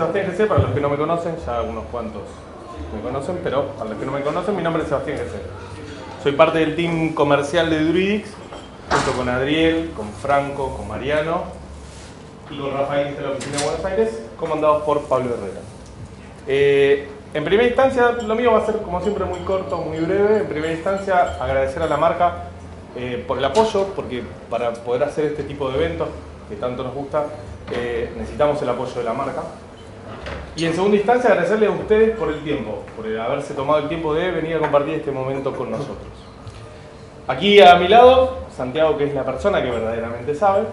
Sebastián Gesell, para los que no me conocen, ya unos cuantos me conocen, pero para los que no me conocen, mi nombre es Sebastián Gesell. Soy parte del team comercial de Druidix, junto con Adriel, con Franco, con Mariano y con Rafael, de la oficina de Buenos Aires, comandados por Pablo Herrera. En primera instancia, lo mío va a ser como siempre muy corto, muy breve. En primera instancia, agradecer a la marca por el apoyo, porque para poder hacer este tipo de eventos que tanto nos gusta, necesitamos el apoyo de la marca. Y en segunda instancia, agradecerles a ustedes por el tiempo, por haberse tomado el tiempo de venir a compartir este momento con nosotros. Aquí a mi lado, Santiago, que es la persona que verdaderamente sabe.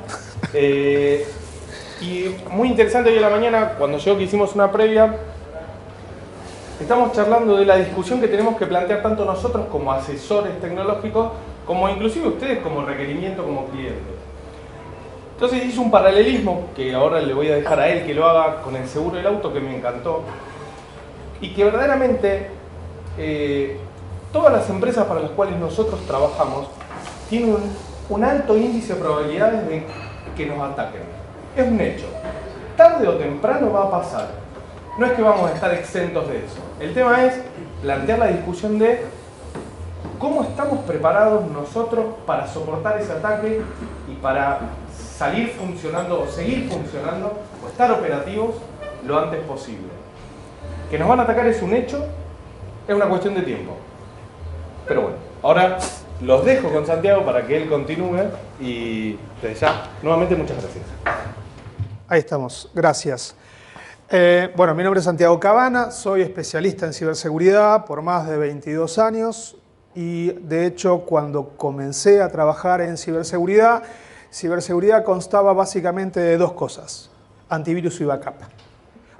Y muy interesante hoy en la mañana, cuando llegó que hicimos una previa, estamos charlando de la discusión que tenemos que plantear tanto nosotros como asesores tecnológicos, como inclusive ustedes como requerimiento, como clientes. Entonces hice un paralelismo, que ahora le voy a dejar a él que lo haga con el seguro del auto, que me encantó. Y que verdaderamente todas las empresas para las cuales nosotros trabajamos tienen un alto índice de probabilidades de que nos ataquen. Es un hecho. Tarde o temprano va a pasar. No es que vamos a estar exentos de eso. El tema es plantear la discusión de cómo estamos preparados nosotros para soportar ese ataque y para salir funcionando o seguir funcionando o estar operativos lo antes posible. Que nos van a atacar es un hecho, es una cuestión de tiempo. Pero bueno, ahora los dejo con Santiago para que él continúe y desde ya, nuevamente muchas gracias. Ahí estamos, gracias. Bueno, mi nombre es Santiago Cabana, soy especialista en ciberseguridad por más de 22 años y de hecho cuando comencé a trabajar en ciberseguridad constaba básicamente de dos cosas, antivirus y backup.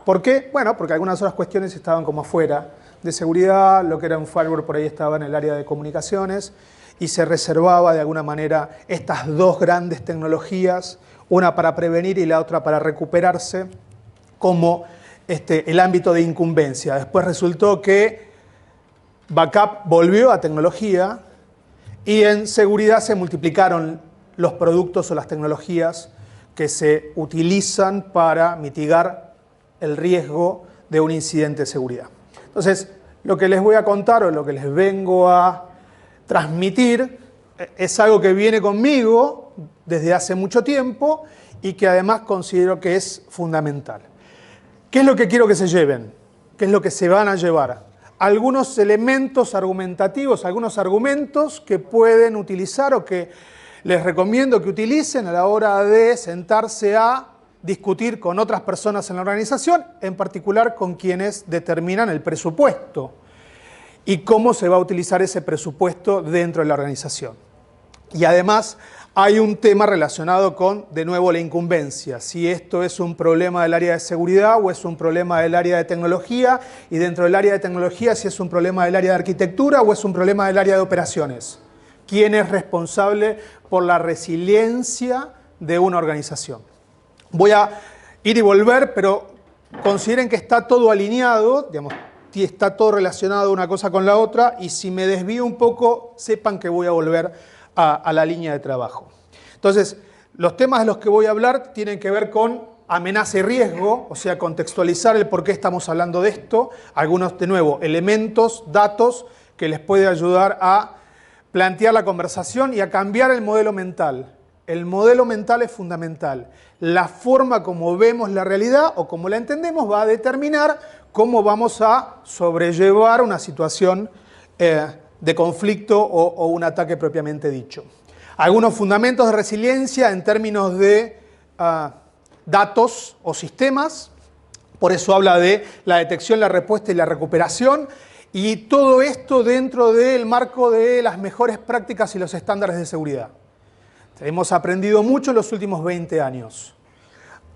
¿Por qué? Bueno, porque algunas otras cuestiones estaban como afuera de seguridad, lo que era un firewall por ahí estaba en el área de comunicaciones y se reservaba de alguna manera estas dos grandes tecnologías, una para prevenir y la otra para recuperarse, como el ámbito de incumbencia. Después resultó que backup volvió a tecnología y en seguridad se multiplicaron los productos o las tecnologías que se utilizan para mitigar el riesgo de un incidente de seguridad. Entonces, lo que les voy a contar o lo que les vengo a transmitir es algo que viene conmigo desde hace mucho tiempo y que además considero que es fundamental. ¿Qué es lo que quiero que se lleven? ¿Qué es lo que se van a llevar? Algunos elementos argumentativos, algunos argumentos que pueden utilizar o que les recomiendo que utilicen a la hora de sentarse a discutir con otras personas en la organización, en particular con quienes determinan el presupuesto y cómo se va a utilizar ese presupuesto dentro de la organización. Y además hay un tema relacionado con, de nuevo, la incumbencia. Si esto es un problema del área de seguridad o es un problema del área de tecnología, y dentro del área de tecnología si es un problema del área de arquitectura o es un problema del área de operaciones. ¿Quién es responsable por la resiliencia de una organización? Voy a ir y volver, pero consideren que está todo alineado, digamos, está todo relacionado una cosa con la otra, y si me desvío un poco, sepan que voy a volver a la línea de trabajo. Entonces, los temas de los que voy a hablar tienen que ver con amenaza y riesgo, o sea, contextualizar el por qué estamos hablando de esto, algunos, de nuevo, elementos, datos que les puede ayudar a plantear la conversación y a cambiar el modelo mental. El modelo mental es fundamental. La forma como vemos la realidad o como la entendemos va a determinar cómo vamos a sobrellevar una situación de conflicto o un ataque propiamente dicho. Algunos fundamentos de resiliencia en términos de datos o sistemas, por eso habla de la detección, la respuesta y la recuperación, y todo esto dentro del marco de las mejores prácticas y los estándares de seguridad. Hemos aprendido mucho en los últimos 20 años.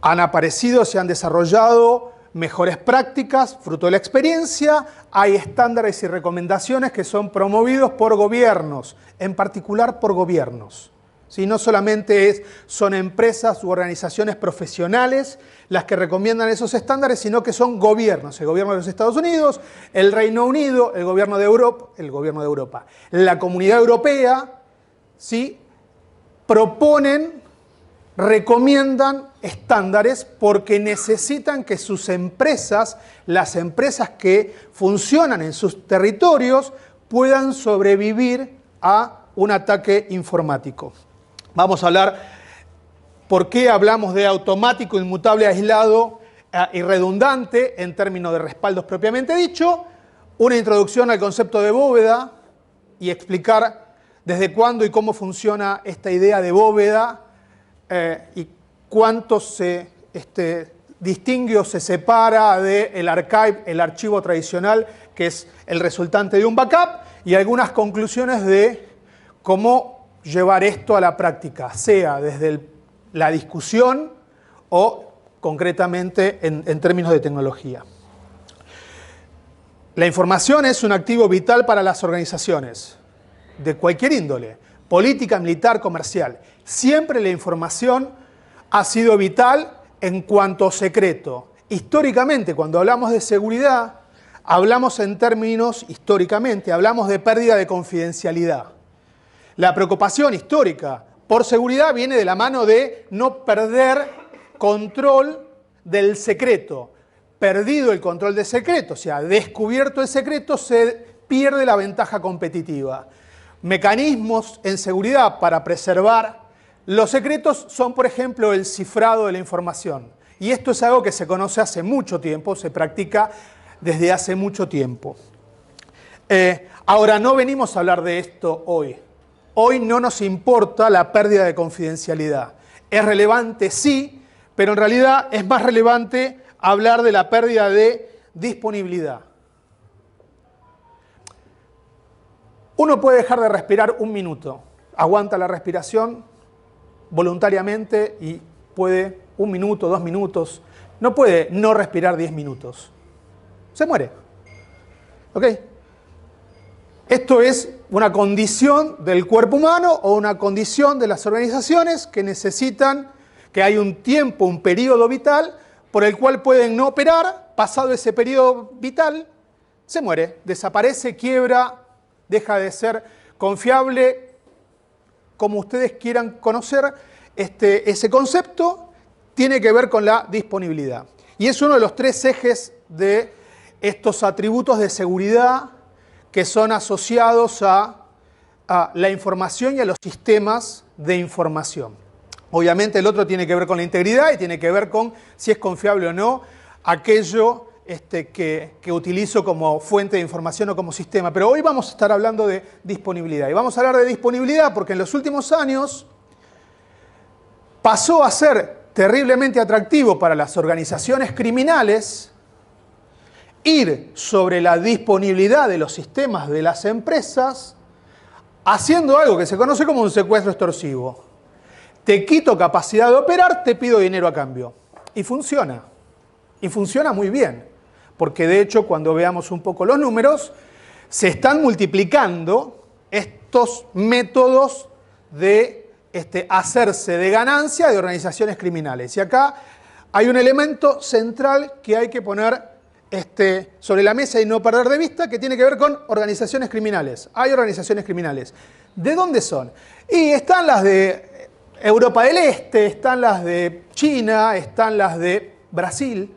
Han aparecido, se han desarrollado mejores prácticas, fruto de la experiencia. Hay estándares y recomendaciones que son promovidos por gobiernos, en particular por gobiernos. ¿Sí? No solamente son empresas u organizaciones profesionales las que recomiendan esos estándares, sino que son gobiernos. El gobierno de los Estados Unidos, el Reino Unido, el gobierno de Europa, la Comunidad Europea, ¿sí? Proponen recomiendan estándares porque necesitan que sus empresas, las empresas que funcionan en sus territorios, puedan sobrevivir a un ataque informático. Vamos a hablar por qué hablamos de automático, inmutable, aislado y redundante en términos de respaldos propiamente dicho, una introducción al concepto de bóveda y explicar desde cuándo y cómo funciona esta idea de bóveda y cuánto se distingue o se separa del archive, el archivo tradicional, que es el resultante de un backup, y algunas conclusiones de cómo llevar esto a la práctica, sea desde la discusión o concretamente en términos de tecnología. La información es un activo vital para las organizaciones de cualquier índole, política, militar, comercial. Siempre la información ha sido vital en cuanto secreto. Históricamente, cuando hablamos de seguridad, hablamos en términos, históricamente, hablamos de pérdida de confidencialidad. La preocupación histórica por seguridad viene de la mano de no perder control del secreto. Perdido el control del secreto, o sea, descubierto el secreto, se pierde la ventaja competitiva. Mecanismos en seguridad para preservar los secretos son, por ejemplo, el cifrado de la información. Y esto es algo que se conoce hace mucho tiempo, se practica desde hace mucho tiempo. Ahora, no venimos a hablar de esto hoy. Hoy no nos importa la pérdida de confidencialidad. Es relevante, sí, pero en realidad es más relevante hablar de la pérdida de disponibilidad. Uno puede dejar de respirar un minuto, aguanta la respiración voluntariamente y puede 1 minuto, 2 minutos, no puede no respirar 10 minutos. Se muere. ¿Ok? Esto es una condición del cuerpo humano o una condición de las organizaciones que necesitan que hay un tiempo, un periodo vital por el cual pueden no operar. Pasado ese periodo vital, se muere, desaparece, quiebra, deja de ser confiable, como ustedes quieran conocer. Ese concepto tiene que ver con la disponibilidad. Y es uno de los 3 ejes de estos atributos de seguridad que son asociados a la información y a los sistemas de información. Obviamente el otro tiene que ver con la integridad y tiene que ver con si es confiable o no aquello que utilizo como fuente de información o como sistema. Pero hoy vamos a estar hablando de disponibilidad. Y vamos a hablar de disponibilidad porque en los últimos años pasó a ser terriblemente atractivo para las organizaciones criminales ir sobre la disponibilidad de los sistemas de las empresas haciendo algo que se conoce como un secuestro extorsivo. Te quito capacidad de operar, te pido dinero a cambio. Y funciona. Y funciona muy bien. Porque de hecho, cuando veamos un poco los números, se están multiplicando estos métodos de hacerse de ganancia de organizaciones criminales. Y acá hay un elemento central que hay que poner sobre la mesa y no perder de vista, que tiene que ver con organizaciones criminales. Hay organizaciones criminales. ¿De dónde son? Y están las de Europa del Este, están las de China, están las de Brasil,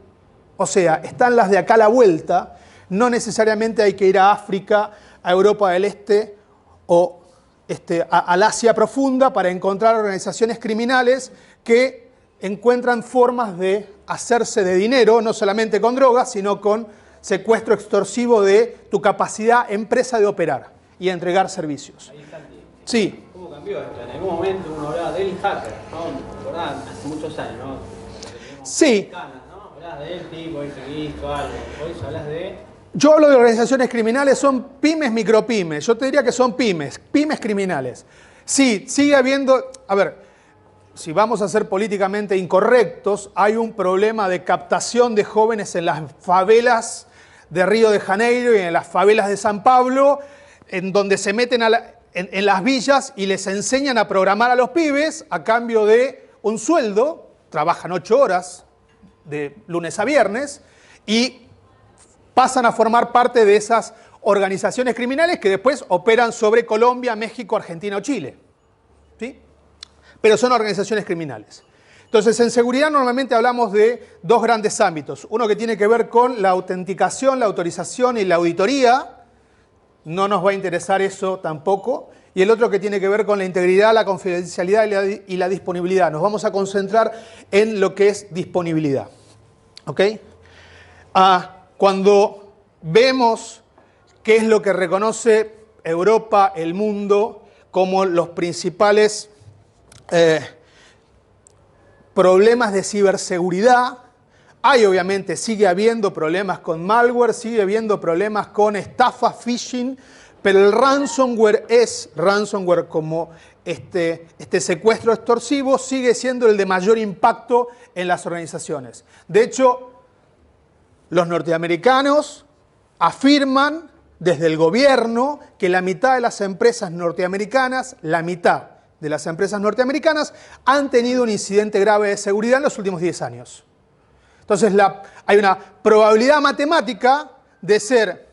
o sea, están las de acá a la vuelta. No necesariamente hay que ir a África, a Europa del Este o al Asia profunda para encontrar organizaciones criminales que encuentran formas de hacerse de dinero, no solamente con drogas, sino con secuestro extorsivo de tu capacidad empresa de operar y entregar servicios. Ahí está. Sí. ¿Cómo cambió esto? En algún momento uno hablaba del hacker, ¿no? ¿Verdad? Hace muchos años, ¿no? Sí. ¿no? Hablabas del tipo, hizo visto algo. Hoy hablas de... Yo hablo de organizaciones criminales, son pymes, micropymes. Yo te diría que son pymes criminales. Sí, sigue habiendo... A ver, si vamos a ser políticamente incorrectos, hay un problema de captación de jóvenes en las favelas de Río de Janeiro y en las favelas de San Pablo, en donde se meten en las villas y les enseñan a programar a los pibes a cambio de un sueldo, trabajan 8 horas de lunes a viernes y pasan a formar parte de esas organizaciones criminales que después operan sobre Colombia, México, Argentina o Chile. ¿Sí? Pero son organizaciones criminales. Entonces, en seguridad normalmente hablamos de dos grandes ámbitos. Uno que tiene que ver con la autenticación, la autorización y la auditoría. No nos va a interesar eso tampoco. Y el otro que tiene que ver con la integridad, la confidencialidad y la disponibilidad. Nos vamos a concentrar en lo que es disponibilidad. ¿Ok? Cuando vemos qué es lo que reconoce Europa, el mundo, como los principales problemas de ciberseguridad, sigue habiendo problemas con malware, sigue habiendo problemas con estafa, phishing, pero el ransomware como este secuestro extorsivo sigue siendo el de mayor impacto en las organizaciones. De hecho, los norteamericanos afirman desde el gobierno que la mitad de las empresas norteamericanas, han tenido un incidente grave de seguridad en los últimos 10 años. Entonces hay una probabilidad matemática de ser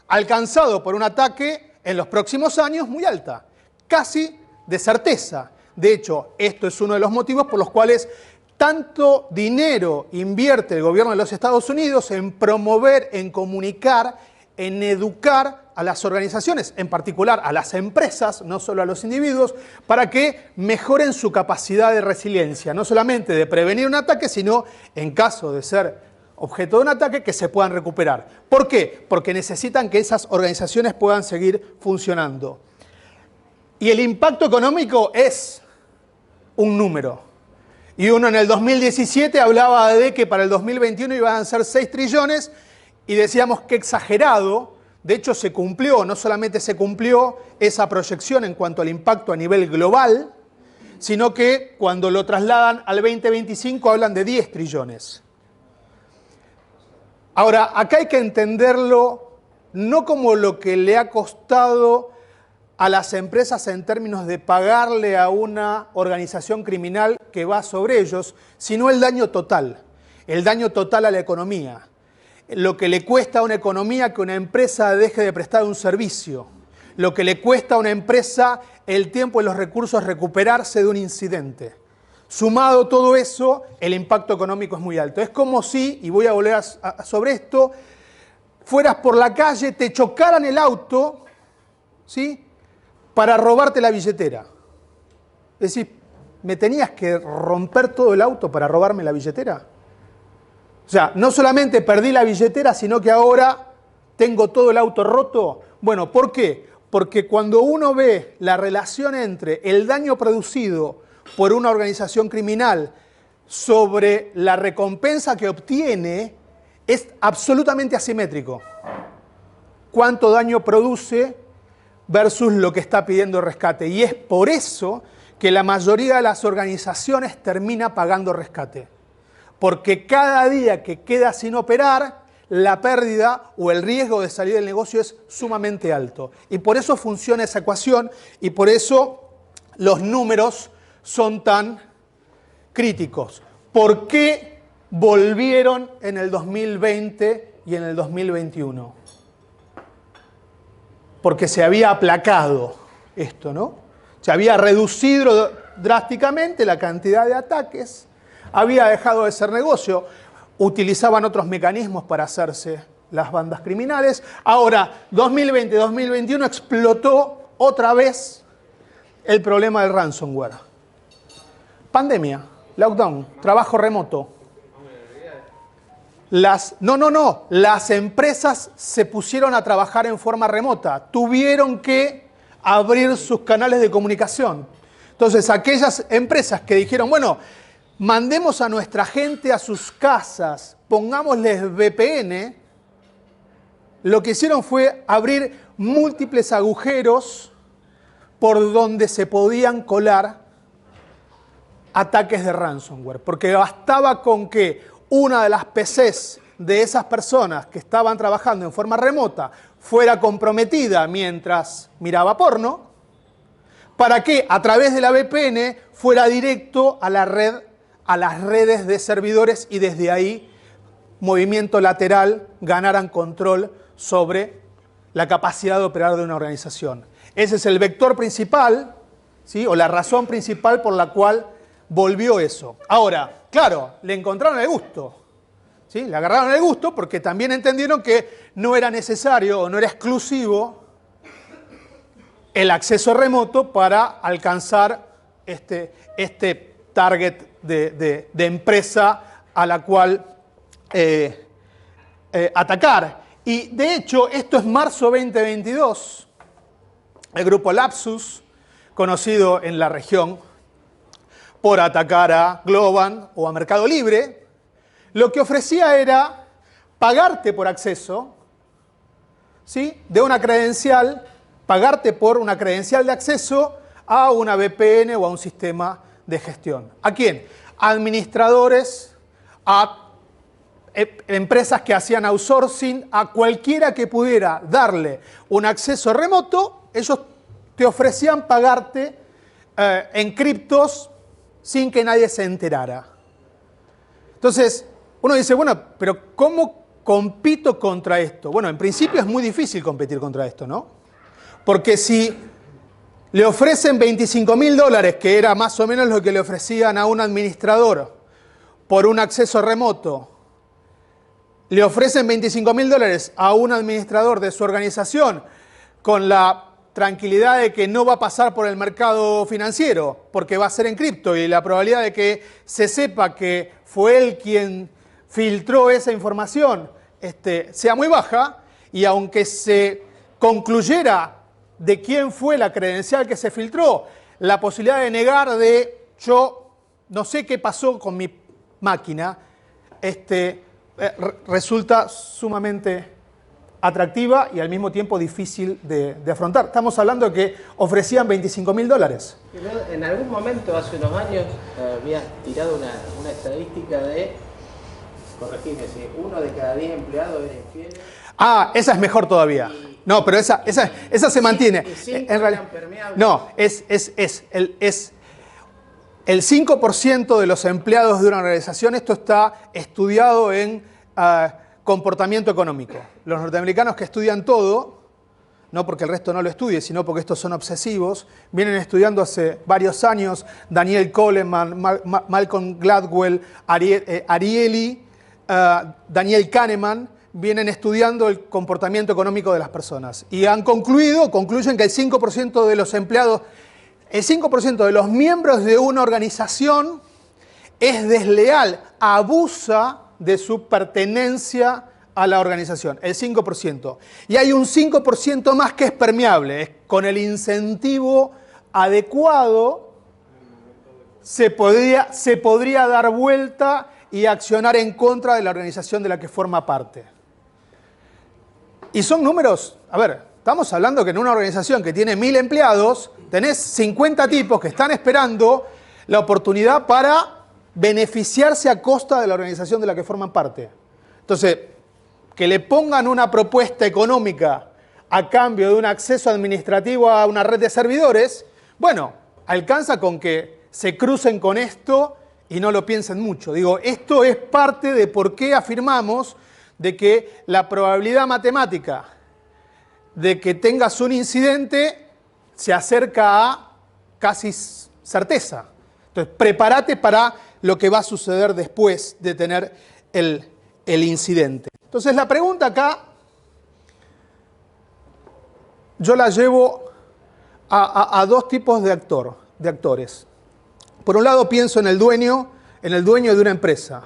alcanzado por un ataque en los próximos años muy alta, casi de certeza. De hecho, esto es uno de los motivos por los cuales tanto dinero invierte el gobierno de los Estados Unidos en promover, en comunicar, en educar a las organizaciones, en particular a las empresas, no solo a los individuos, para que mejoren su capacidad de resiliencia, no solamente de prevenir un ataque, sino en caso de ser objeto de un ataque, que se puedan recuperar. ¿Por qué? Porque necesitan que esas organizaciones puedan seguir funcionando. Y el impacto económico es un número. Y uno en el 2017 hablaba de que para el 2021 iban a ser 6 trillones y decíamos que exagerado. De hecho, se cumplió, no solamente se cumplió esa proyección en cuanto al impacto a nivel global, sino que cuando lo trasladan al 2025 hablan de 10 trillones. Ahora, acá hay que entenderlo no como lo que le ha costado a las empresas en términos de pagarle a una organización criminal que va sobre ellos, sino el daño total a la economía. Lo que le cuesta a una economía que una empresa deje de prestar un servicio, lo que le cuesta a una empresa el tiempo y los recursos recuperarse de un incidente. Sumado todo eso, el impacto económico es muy alto. Es como si, y voy a volver sobre esto, fueras por la calle, te chocaran el auto, ¿sí?, para robarte la billetera. Es decir, ¿me tenías que romper todo el auto para robarme la billetera? O sea, no solamente perdí la billetera, sino que ahora tengo todo el auto roto. Bueno, ¿por qué? Porque cuando uno ve la relación entre el daño producido por una organización criminal sobre la recompensa que obtiene, es absolutamente asimétrico. ¿Cuánto daño produce versus lo que está pidiendo rescate? Y es por eso que la mayoría de las organizaciones termina pagando rescate. Porque cada día que queda sin operar, la pérdida o el riesgo de salir del negocio es sumamente alto. Y por eso funciona esa ecuación y por eso los números son tan críticos. ¿Por qué volvieron en el 2020 y en el 2021? Porque se había aplacado esto, ¿no? Se había reducido drásticamente la cantidad de ataques, había dejado de ser negocio, utilizaban otros mecanismos para hacerse las bandas criminales. Ahora, 2020-2021 explotó otra vez el problema del ransomware. Pandemia, lockdown, trabajo remoto. Las empresas se pusieron a trabajar en forma remota, tuvieron que abrir sus canales de comunicación. Entonces, aquellas empresas que dijeron, bueno, mandemos a nuestra gente a sus casas, pongámosles VPN, lo que hicieron fue abrir múltiples agujeros por donde se podían colar ataques de ransomware, porque bastaba con que una de las PCs de esas personas que estaban trabajando en forma remota fuera comprometida mientras miraba porno, para que a través de la VPN fuera directo a la red, a las redes de servidores y desde ahí, movimiento lateral, ganaran control sobre la capacidad de operar de una organización. Ese es el vector principal, ¿sí?, o la razón principal por la cual volvió eso. Ahora, claro, le encontraron el gusto. ¿Sí? Le agarraron el gusto porque también entendieron que no era necesario o no era exclusivo el acceso remoto para alcanzar este target de empresa a la cual atacar. Y de hecho, esto es marzo 2022. El grupo Lapsus, conocido en la región por atacar a Globant o a Mercado Libre, lo que ofrecía era pagarte por acceso, ¿sí?, de una credencial, pagarte por una credencial de acceso a una VPN o a un sistema de gestión. ¿A quién? A administradores, a empresas que hacían outsourcing, a cualquiera que pudiera darle un acceso remoto, ellos te ofrecían pagarte en criptos sin que nadie se enterara. Entonces, uno dice, bueno, pero ¿cómo compito contra esto? Bueno, en principio es muy difícil competir contra esto, ¿no? Porque si le ofrecen $25.000, que era más o menos lo que le ofrecían a un administrador por un acceso remoto, le ofrecen $25.000 a un administrador de su organización con la tranquilidad de que no va a pasar por el mercado financiero porque va a ser en cripto y la probabilidad de que se sepa que fue él quien filtró esa información sea muy baja, y aunque se concluyera de quién fue la credencial que se filtró, la posibilidad de negar de yo no sé qué pasó con mi máquina, resulta sumamente atractiva y al mismo tiempo difícil de afrontar. Estamos hablando de que ofrecían $25.000. En algún momento, hace unos años, habías tirado una estadística de, corregime, si 1 de cada 10 empleados era infiel. Ah, esa es mejor todavía. No, pero esa se mantiene. En realidad, no, es el 5% de los empleados de una organización. Esto está estudiado en comportamiento económico. Los norteamericanos que estudian todo, no porque el resto no lo estudie, sino porque estos son obsesivos, vienen estudiando hace varios años Daniel Goleman, Malcolm Gladwell, Ariely, Daniel Kahneman, vienen estudiando el comportamiento económico de las personas y concluyen que el 5% de los empleados, el 5% de los miembros de una organización es desleal, abusa de su pertenencia a la organización, el 5%. Y hay un 5% más que es permeable, es con el incentivo adecuado se podría dar vuelta y accionar en contra de la organización de la que forma parte. Y son números, a ver, estamos hablando que en una organización que tiene 1.000 empleados, tenés 50 tipos que están esperando la oportunidad para beneficiarse a costa de la organización de la que forman parte. Entonces, que le pongan una propuesta económica a cambio de un acceso administrativo a una red de servidores, bueno, alcanza con que se crucen con esto y no lo piensen mucho. Digo, esto es parte de por qué afirmamos de que la probabilidad matemática de que tengas un incidente se acerca a casi certeza. Entonces, prepárate para lo que va a suceder después de tener el incidente. Entonces, la pregunta acá, yo la llevo a dos tipos de actores. Por un lado, pienso en el dueño de una empresa.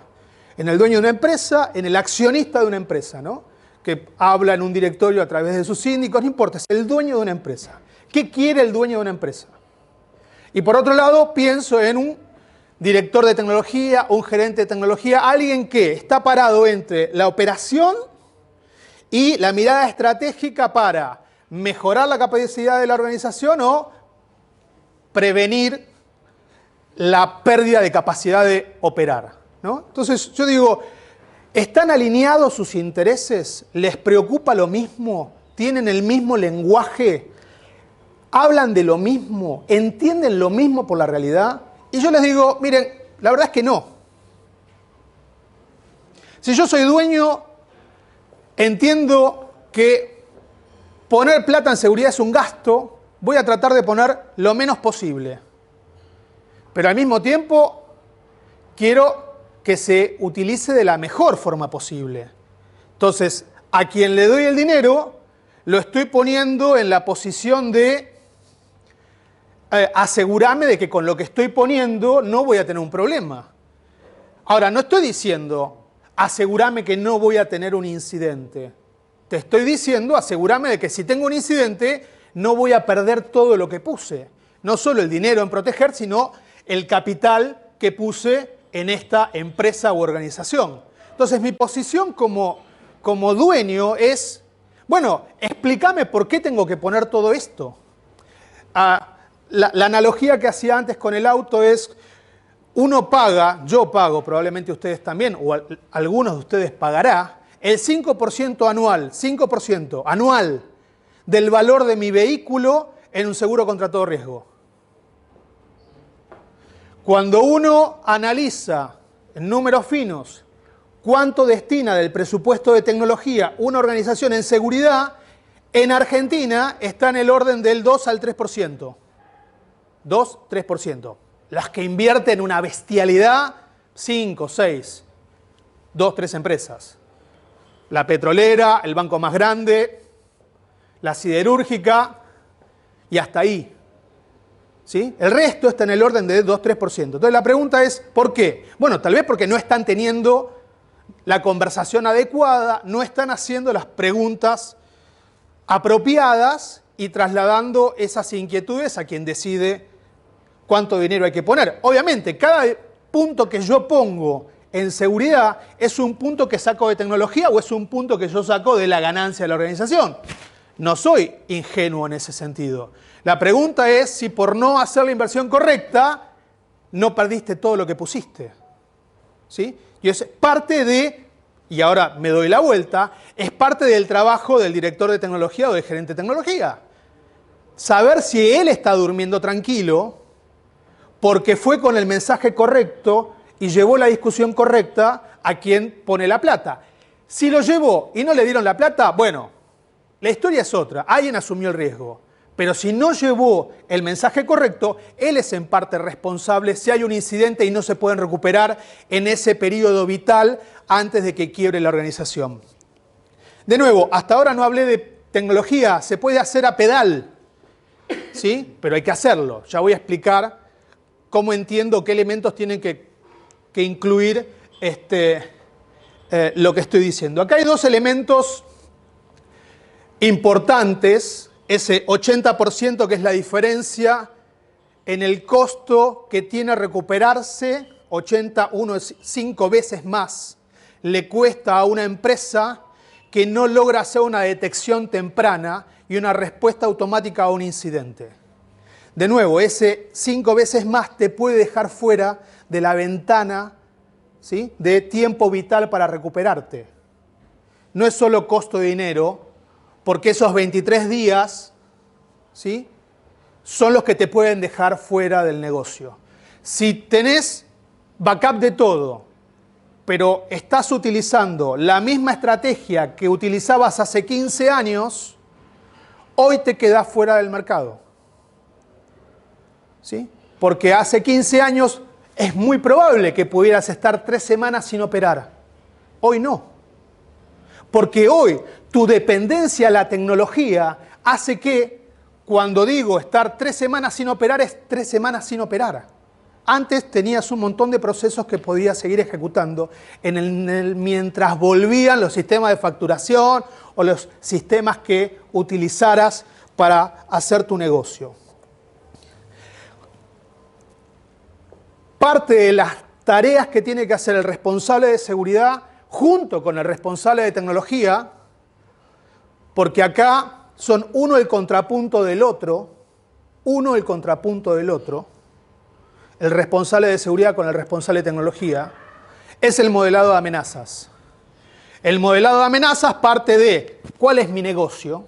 En el dueño de una empresa, en el accionista de una empresa, ¿no? Que habla en un directorio a través de sus síndicos, no importa, es el dueño de una empresa. ¿Qué quiere el dueño de una empresa? Y por otro lado, pienso en un director de tecnología, un gerente de tecnología, alguien que está parado entre la operación y la mirada estratégica para mejorar la capacidad de la organización o prevenir la pérdida de capacidad de operar, ¿no? Entonces, yo digo, ¿están alineados sus intereses? ¿Les preocupa lo mismo? ¿Tienen el mismo lenguaje? ¿Hablan de lo mismo? ¿Entienden lo mismo por la realidad? Y yo les digo, miren, la verdad es que no. Si yo soy dueño, entiendo que poner plata en seguridad es un gasto, voy a tratar de poner lo menos posible. pero al mismo tiempo quiero que se utilice de la mejor forma posible. Entonces, a quien le doy el dinero, lo estoy poniendo en la posición de asegurarme de que con lo que estoy poniendo no voy a tener un problema. Ahora, no estoy diciendo asegurarme que no voy a tener un incidente. Te estoy diciendo asegurarme de que si tengo un incidente no voy a perder todo lo que puse. No solo el dinero en proteger, sino el capital que puse en esta empresa u organización. Entonces, mi posición como dueño es, bueno, explícame por qué tengo que poner todo esto. La analogía que hacía antes con el auto es, uno paga, yo pago, probablemente ustedes también, o algunos de ustedes pagará, el 5% anual del valor de mi vehículo en un seguro contra todo riesgo. Cuando uno analiza en números finos cuánto destina del presupuesto de tecnología una organización en seguridad, en Argentina está en el orden del 2 al 3%. 2-3%. Las que invierten una bestialidad, 5, 6, 2, 3 empresas. La petrolera, el banco más grande, la siderúrgica y hasta ahí. ¿Sí? El resto está en el orden de 2-3%. Entonces la pregunta es, ¿por qué? Bueno, tal vez porque no están teniendo la conversación adecuada, no están haciendo las preguntas apropiadas y trasladando esas inquietudes a quien decide cuánto dinero hay que poner. Obviamente, cada punto que yo pongo en seguridad es un punto que saco de tecnología o es un punto que yo saco de la ganancia de la organización. No soy ingenuo en ese sentido. La pregunta es si por no hacer la inversión correcta no perdiste todo lo que pusiste. ¿Sí? Y es parte de, y ahora me doy la vuelta, es parte del trabajo del director de tecnología o del gerente de tecnología. Saber si él está durmiendo tranquilo porque fue con el mensaje correcto y llevó la discusión correcta a quien pone la plata. Si lo llevó y no le dieron la plata, bueno, la historia es otra, alguien asumió el riesgo. Pero si no llevó el mensaje correcto, él es en parte responsable si hay un incidente y no se pueden recuperar en ese periodo vital antes de que quiebre la organización. De nuevo, hasta ahora no hablé de tecnología, se puede hacer a pedal, ¿sí? Pero hay que hacerlo. Ya voy a explicar cómo entiendo qué elementos tienen que incluir lo que estoy diciendo. Acá hay dos elementos importantes. Ese 80% que es la diferencia en el costo que tiene recuperarse, 80, 1 es 5 veces más, le cuesta a una empresa que no logra hacer una detección temprana y una respuesta automática a un incidente. De nuevo, ese 5 veces más te puede dejar fuera de la ventana, ¿sí?, de tiempo vital para recuperarte. No es solo costo de dinero, porque esos 23 días, ¿sí?, son los que te pueden dejar fuera del negocio. Si tenés backup de todo, pero estás utilizando la misma estrategia que utilizabas hace 15 años, hoy te quedás fuera del mercado. ¿Sí? Porque hace 15 años es muy probable que pudieras estar 3 semanas sin operar. Hoy no. Porque hoy tu dependencia a la tecnología hace que, cuando digo estar 3 semanas sin operar, es 3 semanas sin operar. Antes tenías un montón de procesos que podías seguir ejecutando mientras volvían los sistemas de facturación o los sistemas que utilizaras para hacer tu negocio. Parte de las tareas que tiene que hacer el responsable de seguridad junto con el responsable de tecnología, porque acá son uno el contrapunto del otro, el responsable de seguridad con el responsable de tecnología, es el modelado de amenazas. El modelado de amenazas parte de cuál es mi negocio,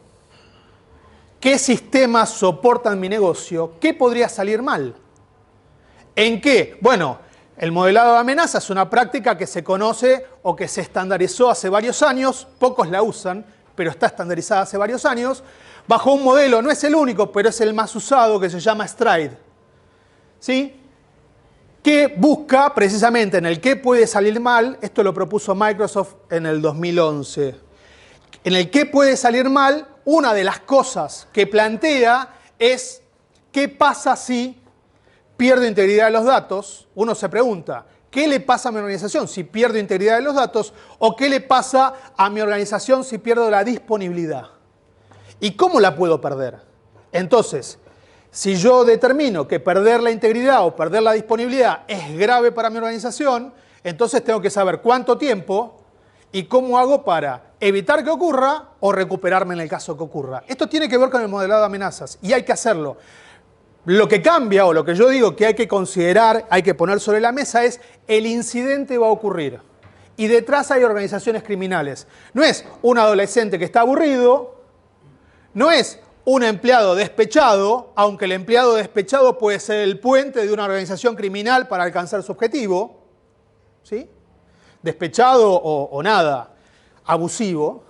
qué sistemas soportan mi negocio, qué podría salir mal. ¿En qué? Bueno, el modelado de amenazas es una práctica que se conoce o que se estandarizó hace varios años, pocos la usan, pero está estandarizada hace varios años, bajo un modelo, no es el único, pero es el más usado, que se llama STRIDE. ¿Sí? que busca precisamente en el qué puede salir mal, esto lo propuso Microsoft en el 2011, en el qué puede salir mal, una de las cosas que plantea es qué pasa si pierdo integridad de los datos. Uno se pregunta, ¿qué le pasa a mi organización si pierdo integridad de los datos? ¿O qué le pasa a mi organización si pierdo la disponibilidad? ¿Y cómo la puedo perder? Entonces, si yo determino que perder la integridad o perder la disponibilidad es grave para mi organización, entonces tengo que saber cuánto tiempo y cómo hago para evitar que ocurra o recuperarme en el caso que ocurra. Esto tiene que ver con el modelado de amenazas y hay que hacerlo. Lo que cambia o lo que yo digo que hay que considerar, hay que poner sobre la mesa es el incidente va a ocurrir. Y detrás hay organizaciones criminales. No es un adolescente que está aburrido, no es un empleado despechado, aunque el empleado despechado puede ser el puente de una organización criminal para alcanzar su objetivo, ¿sí? Despechado o nada, abusivo.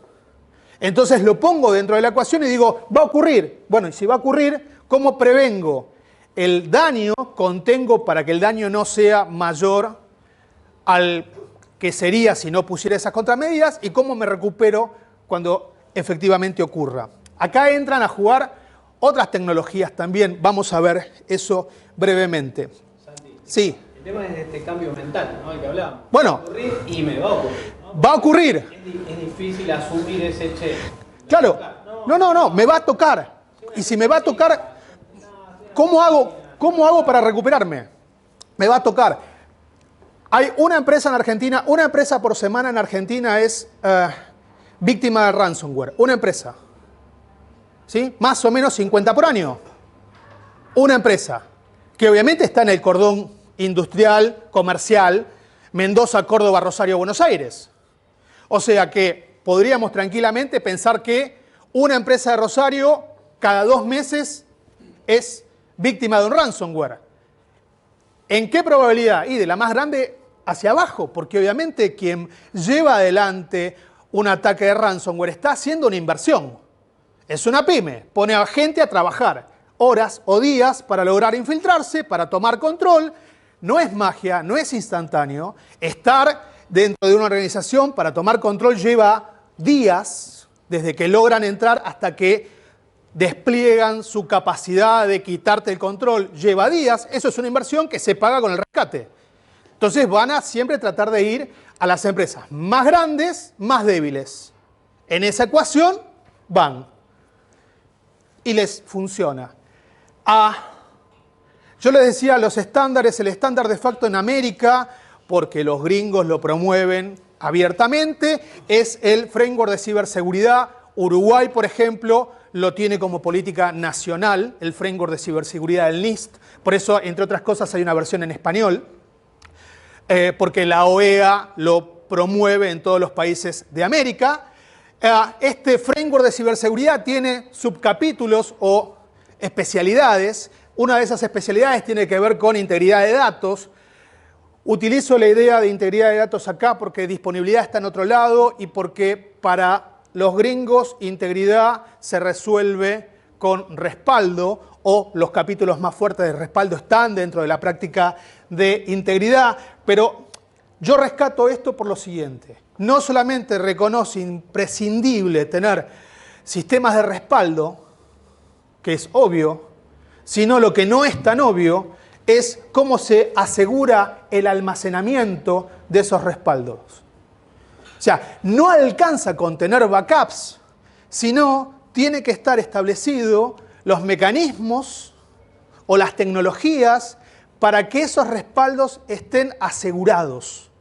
Entonces lo pongo dentro de la ecuación y digo, va a ocurrir. Bueno, y si va a ocurrir, ¿cómo prevengo el daño? Contengo para que el daño no sea mayor al que sería si no pusiera esas contramedidas y cómo me recupero cuando efectivamente ocurra. Acá entran a jugar otras tecnologías también. Vamos a ver eso brevemente. Santi, sí. El tema es este cambio mental, ¿no? El que hablábamos. Bueno. Va a ocurrir y me va a ocurrir, ¿no? Va a ocurrir. Es difícil asumir ese che. Claro. No, me va a tocar. Y si me va a tocar, ¿cómo hago para recuperarme? Me va a tocar. Hay una empresa en Argentina, una empresa por semana en Argentina es víctima de ransomware. Una empresa. ¿Sí? Más o menos 50 por año. Una empresa que obviamente está en el cordón industrial, comercial, Mendoza, Córdoba, Rosario, Buenos Aires. O sea que podríamos tranquilamente pensar que una empresa de Rosario cada 2 meses es víctima de un ransomware. ¿En qué probabilidad? Y de la más grande hacia abajo, porque obviamente quien lleva adelante un ataque de ransomware está haciendo una inversión. Es una pyme, pone a gente a trabajar horas o días para lograr infiltrarse, para tomar control. No es magia, no es instantáneo. Estar dentro de una organización para tomar control lleva días, desde que logran entrar hasta que despliegan su capacidad de quitarte el control. Lleva días, eso es una inversión que se paga con el rescate. Entonces van a siempre tratar de ir a las empresas más grandes, más débiles. En esa ecuación van. Y les funciona. Yo les decía los estándares, el estándar de facto en América, porque los gringos lo promueven abiertamente, es el framework de ciberseguridad. Uruguay, por ejemplo, lo tiene como política nacional, el framework de ciberseguridad del NIST. Por eso, entre otras cosas, hay una versión en español, porque la OEA lo promueve en todos los países de América. Este framework de ciberseguridad tiene subcapítulos o especialidades. Una de esas especialidades tiene que ver con integridad de datos. Utilizo la idea de integridad de datos acá porque disponibilidad está en otro lado y porque para los gringos integridad se resuelve con respaldo o los capítulos más fuertes de respaldo están dentro de la práctica de integridad. Pero yo rescato esto por lo siguiente. No solamente reconoce imprescindible tener sistemas de respaldo, que es obvio, sino lo que no es tan obvio es cómo se asegura el almacenamiento de esos respaldos. O sea, no alcanza con tener backups, sino tiene que estar establecido los mecanismos o las tecnologías para que esos respaldos estén asegurados,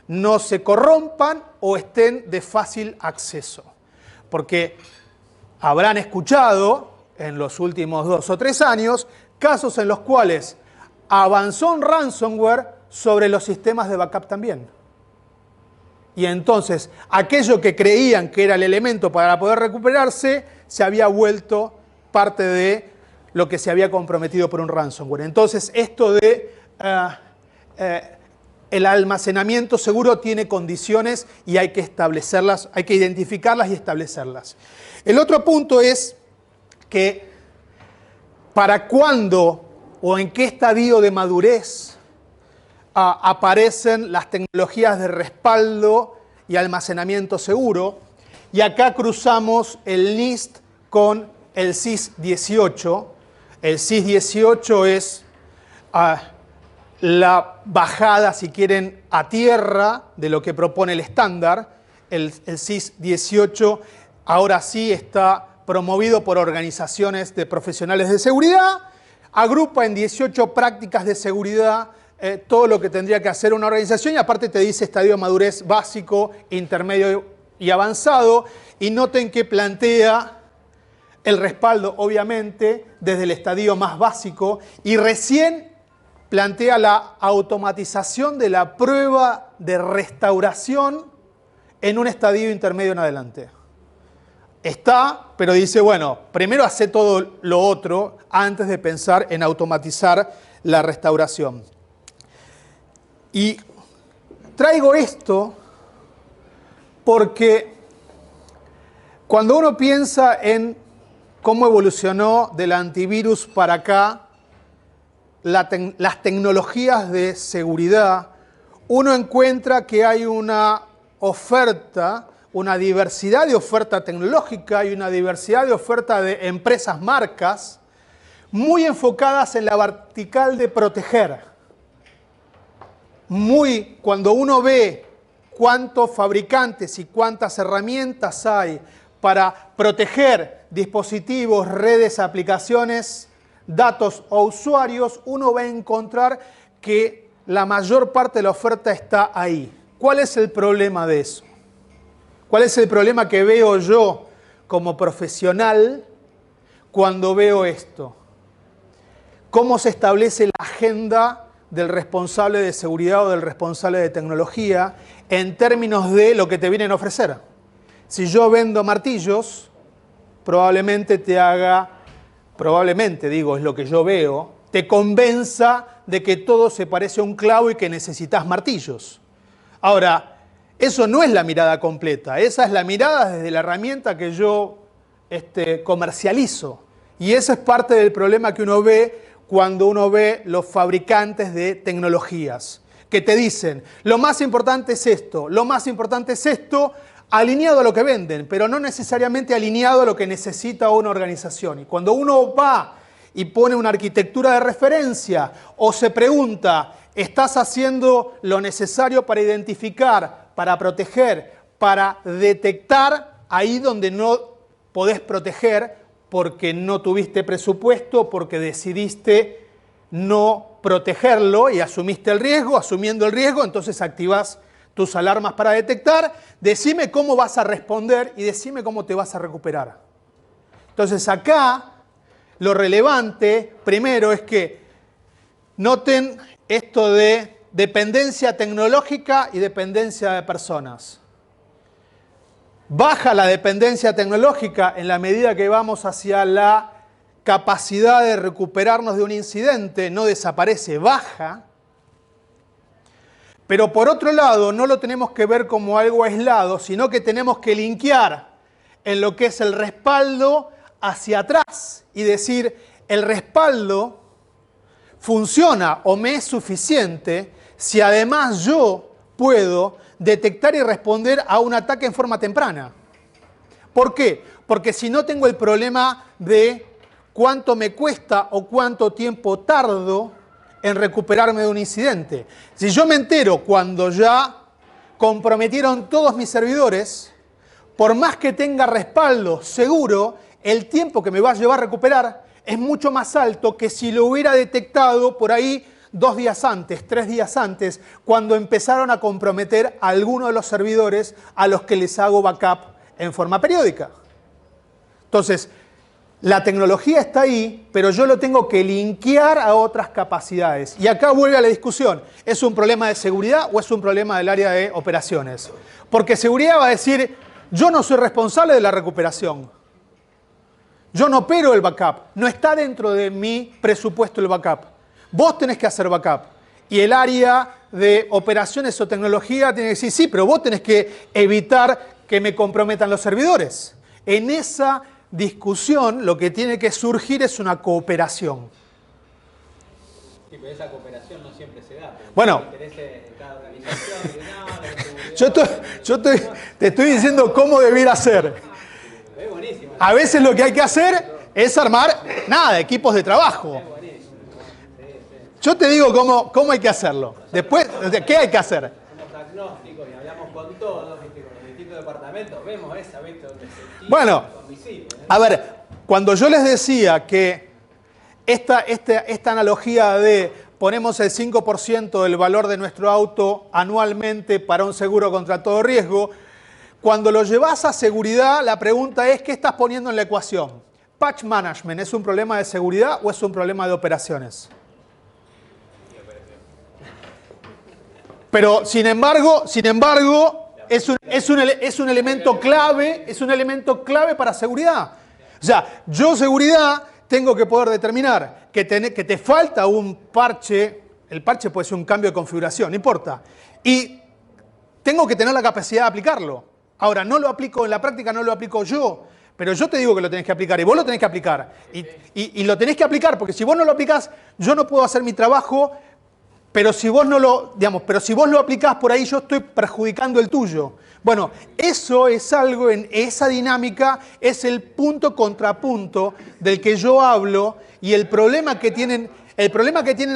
no se corrompan o estén de fácil acceso. Porque habrán escuchado en los últimos 2 o 3 años casos en los cuales avanzó un ransomware sobre los sistemas de backup también. Y entonces aquello que creían que era el elemento para poder recuperarse se había vuelto parte de lo que se había comprometido por un ransomware. Entonces esto de el almacenamiento seguro tiene condiciones y hay que establecerlas, hay que identificarlas y establecerlas. El otro punto es que para cuándo o en qué estadio de madurez aparecen las tecnologías de respaldo y almacenamiento seguro. Y acá cruzamos el NIST con el CIS 18. El CIS 18 es la bajada, si quieren, a tierra de lo que propone el estándar. El CIS 18 ahora sí está promovido por organizaciones de profesionales de seguridad. Agrupa en 18 prácticas de seguridad todo lo que tendría que hacer una organización y aparte te dice estadio de madurez básico, intermedio y avanzado. Y noten que plantea el respaldo, obviamente, desde el estadio más básico y recién plantea la automatización de la prueba de restauración en un estadio intermedio en adelante. Está, pero dice, bueno, primero hace todo lo otro antes de pensar en automatizar la restauración. Y traigo esto porque cuando uno piensa en cómo evolucionó del antivirus para acá, las tecnologías de seguridad, uno encuentra que hay una oferta, una diversidad de oferta tecnológica y una diversidad de oferta de empresas, marcas, muy enfocadas en la vertical de proteger. Cuando uno ve cuántos fabricantes y cuántas herramientas hay para proteger dispositivos, redes, aplicaciones, datos o usuarios, uno va a encontrar que la mayor parte de la oferta está ahí. ¿Cuál es el problema de eso? ¿Cuál es el problema que veo yo como profesional cuando veo esto? ¿Cómo se establece la agenda del responsable de seguridad o del responsable de tecnología en términos de lo que te vienen a ofrecer? Si yo vendo martillos, probablemente digo, es lo que yo veo, te convenza de que todo se parece a un clavo y que necesitas martillos. Ahora, eso no es la mirada completa, esa es la mirada desde la herramienta que yo comercializo. Y ese es parte del problema que uno ve cuando uno ve los fabricantes de tecnologías, que te dicen, lo más importante es esto, lo más importante es esto, alineado a lo que venden, pero no necesariamente alineado a lo que necesita una organización. Y cuando uno va y pone una arquitectura de referencia o se pregunta, ¿estás haciendo lo necesario para identificar, para proteger, para detectar ahí donde no podés proteger porque no tuviste presupuesto, porque decidiste no protegerlo y asumiste el riesgo? Asumiendo el riesgo, entonces activás tus alarmas para detectar, decime cómo vas a responder y decime cómo te vas a recuperar. Entonces acá lo relevante primero es que noten esto de dependencia tecnológica y dependencia de personas. Baja la dependencia tecnológica en la medida que vamos hacia la capacidad de recuperarnos de un incidente, no desaparece, baja. Pero por otro lado, no lo tenemos que ver como algo aislado, sino que tenemos que linkear en lo que es el respaldo hacia atrás y decir, el respaldo funciona o me es suficiente si además yo puedo detectar y responder a un ataque en forma temprana. ¿Por qué? Porque si no tengo el problema de cuánto me cuesta o cuánto tiempo tardo en recuperarme de un incidente. Si yo me entero cuando ya comprometieron todos mis servidores, por más que tenga respaldo seguro, el tiempo que me va a llevar a recuperar es mucho más alto que si lo hubiera detectado por ahí 2 días antes, 3 días antes, cuando empezaron a comprometer a alguno de los servidores a los que les hago backup en forma periódica. Entonces, la tecnología está ahí, pero yo lo tengo que linkear a otras capacidades. Y acá vuelve a la discusión, ¿es un problema de seguridad o es un problema del área de operaciones? Porque seguridad va a decir, yo no soy responsable de la recuperación. Yo no opero el backup, no está dentro de mi presupuesto el backup. Vos tenés que hacer backup. Y el área de operaciones o tecnología tiene que decir, sí, pero vos tenés que evitar que me comprometan los servidores. En esa discusión lo que tiene que surgir es una cooperación. Sí, pero esa cooperación no siempre se da. Bueno. Los intereses de cada organización, la seguridad, te estoy diciendo cómo debiera ser. es buenísimo. A veces lo que hay que hacer es armar, equipos de trabajo. Yo te digo cómo hay que hacerlo. Después, ¿qué hay que hacer? Somos agnósticos y hablamos con todos, ¿viste? Con los distintos departamentos, vemos esa, ¿viste? Donde se tira, Bueno, con misiles, ¿eh? a ver, cuando yo les decía que esta analogía de ponemos el 5% del valor de nuestro auto anualmente para un seguro contra todo riesgo, cuando lo llevas a seguridad, la pregunta es, ¿qué estás poniendo en la ecuación? ¿Patch management es un problema de seguridad o es un problema de operaciones? Pero, sin embargo, es un elemento clave para seguridad. O sea, yo seguridad tengo que poder determinar que te falta un parche, el parche puede ser un cambio de configuración, no importa, y tengo que tener la capacidad de aplicarlo. Ahora, no lo aplico en la práctica, no lo aplico yo, pero yo te digo que lo tenés que aplicar y vos lo tenés que aplicar. Y lo tenés que aplicar, porque si vos no lo aplicás, yo no puedo hacer mi trabajo. Pero si vos pero si vos lo aplicás por ahí, yo estoy perjudicando el tuyo. Bueno, eso es algo, en esa dinámica es el punto contrapunto del que yo hablo y el problema que tienen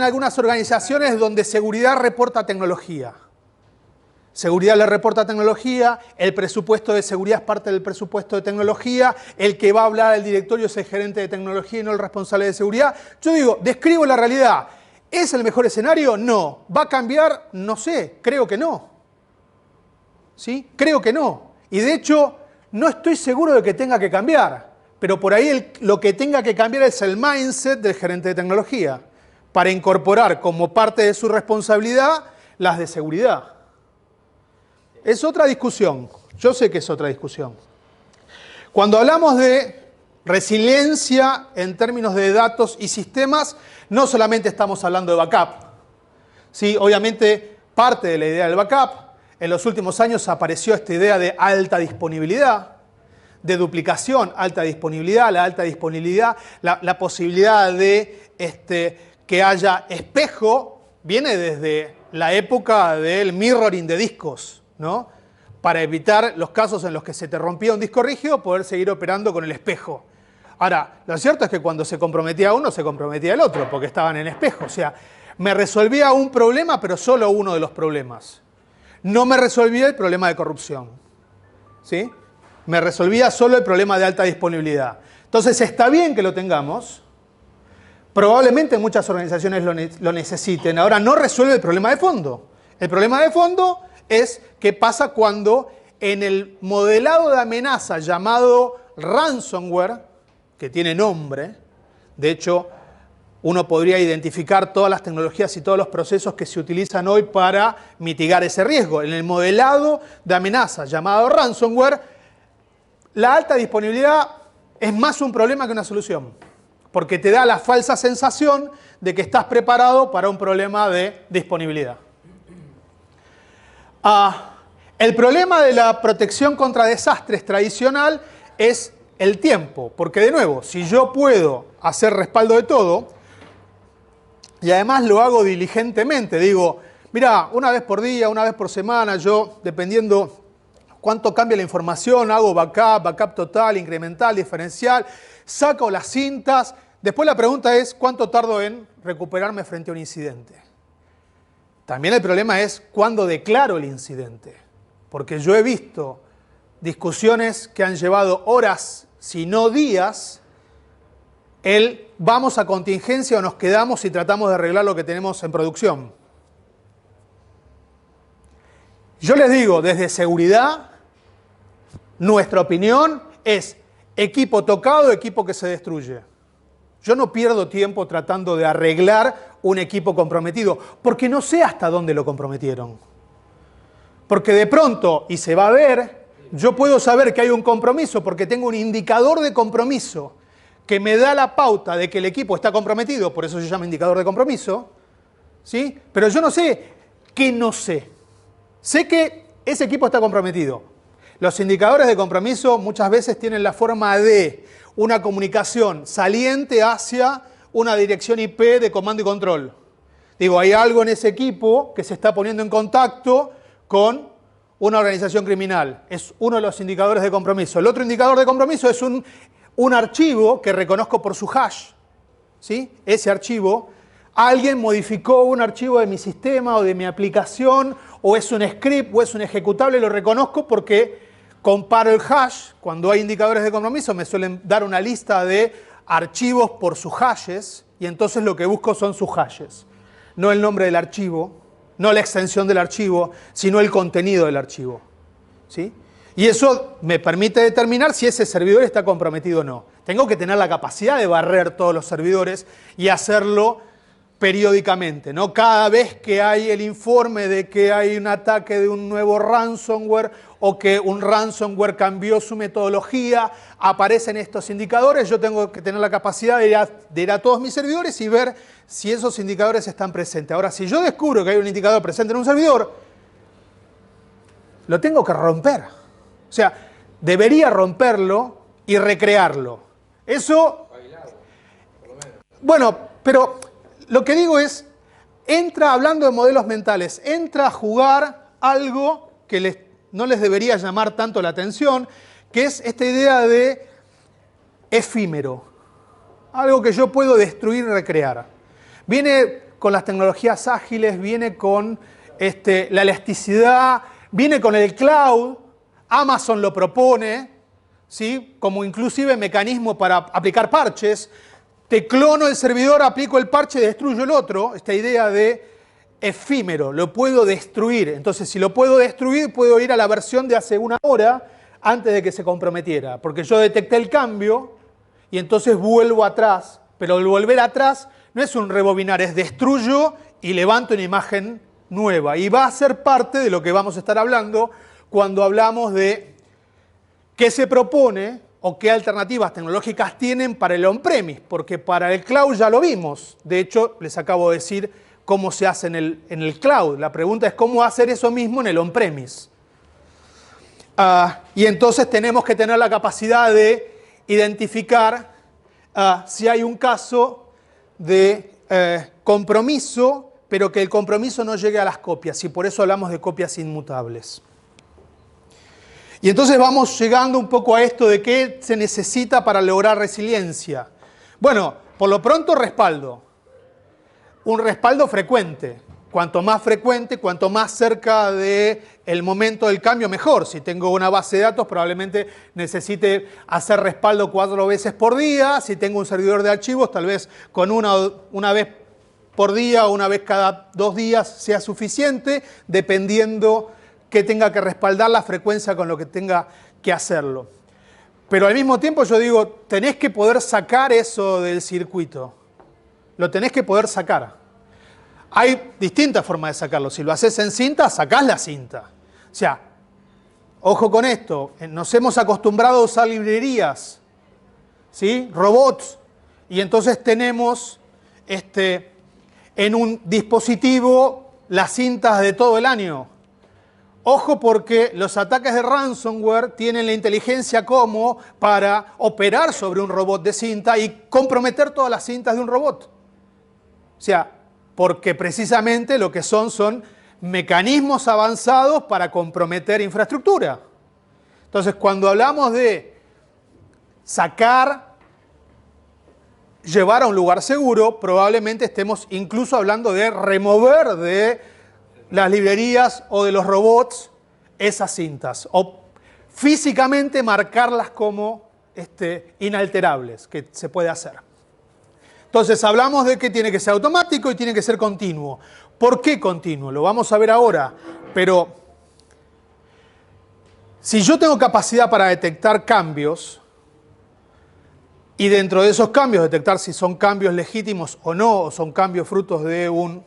algunas organizaciones donde seguridad reporta tecnología. Seguridad le reporta tecnología, el presupuesto de seguridad es parte del presupuesto de tecnología, el que va a hablar al directorio es el gerente de tecnología y no el responsable de seguridad. Yo digo, describo la realidad. ¿Es el mejor escenario? No. ¿Va a cambiar? No sé, creo que no. ¿Sí? Creo que no. Y de hecho, no estoy seguro de que tenga que cambiar. Pero por ahí lo que tenga que cambiar es el mindset del gerente de tecnología para incorporar como parte de su responsabilidad las de seguridad. Es otra discusión. Yo sé que es otra discusión. Cuando hablamos de resiliencia en términos de datos y sistemas, no solamente estamos hablando de backup. Sí, obviamente, parte de la idea del backup, en los últimos años apareció esta idea de alta disponibilidad, de duplicación, alta disponibilidad, la alta disponibilidad, la posibilidad de que haya espejo, viene desde la época del mirroring de discos, ¿no? Para evitar los casos en los que se te rompía un disco rígido, poder seguir operando con el espejo. Ahora, lo cierto es que cuando se comprometía uno, se comprometía el otro, porque estaban en espejo. O sea, me resolvía un problema, pero solo uno de los problemas. No me resolvía el problema de corrupción. ¿Sí? Me resolvía solo el problema de alta disponibilidad. Entonces, está bien que lo tengamos. Probablemente muchas organizaciones lo necesiten. Ahora, no resuelve el problema de fondo. El problema de fondo es qué pasa cuando en el modelado de amenaza llamado ransomware, que tiene nombre, de hecho, uno podría identificar todas las tecnologías y todos los procesos que se utilizan hoy para mitigar ese riesgo. En el modelado de amenaza llamado ransomware, la alta disponibilidad es más un problema que una solución, porque te da la falsa sensación de que estás preparado para un problema de disponibilidad. El problema de la protección contra desastres tradicional es el tiempo, porque de nuevo, si yo puedo hacer respaldo de todo, y además lo hago diligentemente, digo, mira, una vez por día, una vez por semana, yo, dependiendo cuánto cambia la información, hago backup total, incremental, diferencial, saco las cintas. Después la pregunta es, ¿cuánto tardo en recuperarme frente a un incidente? También el problema es, ¿cuándo declaro el incidente? Porque yo he visto discusiones que han llevado horas, si no días, vamos a contingencia o nos quedamos y tratamos de arreglar lo que tenemos en producción. Yo les digo, desde seguridad, nuestra opinión es equipo tocado, equipo que se destruye. Yo no pierdo tiempo tratando de arreglar un equipo comprometido, porque no sé hasta dónde lo comprometieron. Porque de pronto, y se va a ver, yo puedo saber que hay un compromiso porque tengo un indicador de compromiso que me da la pauta de que el equipo está comprometido, por eso se llama indicador de compromiso, ¿sí? Pero yo no sé qué no sé. Sé que ese equipo está comprometido. Los indicadores de compromiso muchas veces tienen la forma de una comunicación saliente hacia una dirección IP de comando y control. Digo, hay algo en ese equipo que se está poniendo en contacto con una organización criminal. Es uno de los indicadores de compromiso. El otro indicador de compromiso es un archivo que reconozco por su hash. ¿Sí? Ese archivo, alguien modificó un archivo de mi sistema o de mi aplicación, o es un script o es un ejecutable, lo reconozco porque comparo el hash. Cuando hay indicadores de compromiso me suelen dar una lista de archivos por sus hashes, y entonces lo que busco son sus hashes. No el nombre del archivo, no la extensión del archivo, sino el contenido del archivo. ¿Sí? Y eso me permite determinar si ese servidor está comprometido o no. Tengo que tener la capacidad de barrer todos los servidores y hacerlo periódicamente, ¿no? Cada vez que hay el informe de que hay un ataque de un nuevo ransomware o que un ransomware cambió su metodología, aparecen estos indicadores, yo tengo que tener la capacidad de ir a todos mis servidores y ver si esos indicadores están presentes. Ahora, si yo descubro que hay un indicador presente en un servidor, lo tengo que romper. O sea, debería romperlo y recrearlo. Eso, bueno, pero lo que digo es, entra, hablando de modelos mentales, entra a jugar algo que no les debería llamar tanto la atención, que es esta idea de efímero. Algo que yo puedo destruir y recrear. Viene con las tecnologías ágiles, viene con la elasticidad, viene con el cloud. Amazon lo propone, ¿sí? Como inclusive mecanismo para aplicar parches. Te clono el servidor, aplico el parche, destruyo el otro. Esta idea de efímero, lo puedo destruir. Entonces, si lo puedo destruir, puedo ir a la versión de hace una hora antes de que se comprometiera. Porque yo detecté el cambio y entonces vuelvo atrás. Pero el volver atrás no es un rebobinar, es destruyo y levanto una imagen nueva. Y va a ser parte de lo que vamos a estar hablando cuando hablamos de qué se propone o qué alternativas tecnológicas tienen para el on-premise, porque para el cloud ya lo vimos. De hecho, les acabo de decir cómo se hace en el cloud. La pregunta es cómo hacer eso mismo en el on-premise. Y entonces tenemos que tener la capacidad de identificar si hay un caso de compromiso, pero que el compromiso no llegue a las copias, y por eso hablamos de copias inmutables. Y entonces vamos llegando un poco a esto de qué se necesita para lograr resiliencia. Bueno, por lo pronto respaldo. Un respaldo frecuente. Cuanto más frecuente, cuanto más cerca del momento del cambio, mejor. Si tengo una base de datos, probablemente necesite hacer respaldo 4 veces por día. Si tengo un servidor de archivos, tal vez con una vez por día o una vez cada 2 días sea suficiente, dependiendo que tenga que respaldar la frecuencia con lo que tenga que hacerlo. Pero al mismo tiempo yo digo, tenés que poder sacar eso del circuito. Lo tenés que poder sacar. Hay distintas formas de sacarlo. Si lo haces en cinta, sacás la cinta. O sea, ojo con esto, nos hemos acostumbrado a usar librerías, ¿sí? Robots, y entonces tenemos en un dispositivo las cintas de todo el año. Ojo, porque los ataques de ransomware tienen la inteligencia como para operar sobre un robot de cinta y comprometer todas las cintas de un robot. O sea, porque precisamente lo que son mecanismos avanzados para comprometer infraestructura. Entonces, cuando hablamos de sacar, llevar a un lugar seguro, probablemente estemos incluso hablando de remover de las librerías o de los robots esas cintas, o físicamente marcarlas como inalterables, que se puede hacer. Entonces hablamos de que tiene que ser automático y tiene que ser continuo. ¿Por qué continuo? Lo vamos a ver ahora, pero si yo tengo capacidad para detectar cambios, y dentro de esos cambios detectar si son cambios legítimos o no, o son cambios frutos de un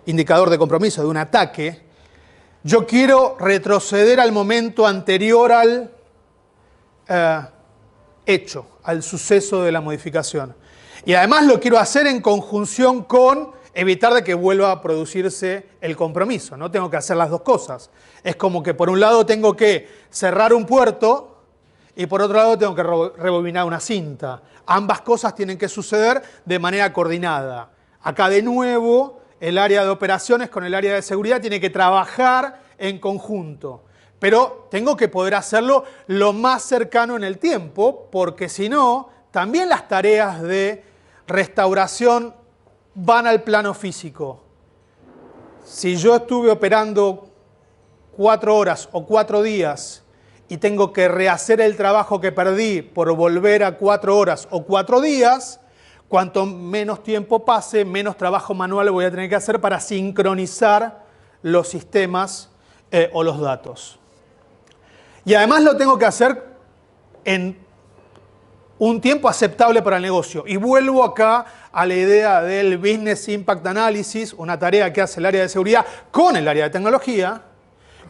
indicador de compromiso, de un ataque, yo quiero retroceder al momento anterior al hecho, al suceso de la modificación. Y además lo quiero hacer en conjunción con evitar de que vuelva a producirse el compromiso. No tengo que hacer las dos cosas. Es como que por un lado tengo que cerrar un puerto y por otro lado tengo que rebobinar una cinta. Ambas cosas tienen que suceder de manera coordinada. Acá de nuevo, el área de operaciones con el área de seguridad tiene que trabajar en conjunto. Pero tengo que poder hacerlo lo más cercano en el tiempo, porque si no, también las tareas de restauración van al plano físico. Si yo estuve operando 4 horas o 4 días y tengo que rehacer el trabajo que perdí por volver a 4 horas o 4 días, cuanto menos tiempo pase, menos trabajo manual voy a tener que hacer para sincronizar los sistemas o los datos. Y además lo tengo que hacer en un tiempo aceptable para el negocio. Y vuelvo acá a la idea del Business Impact Analysis, una tarea que hace el área de seguridad con el área de tecnología,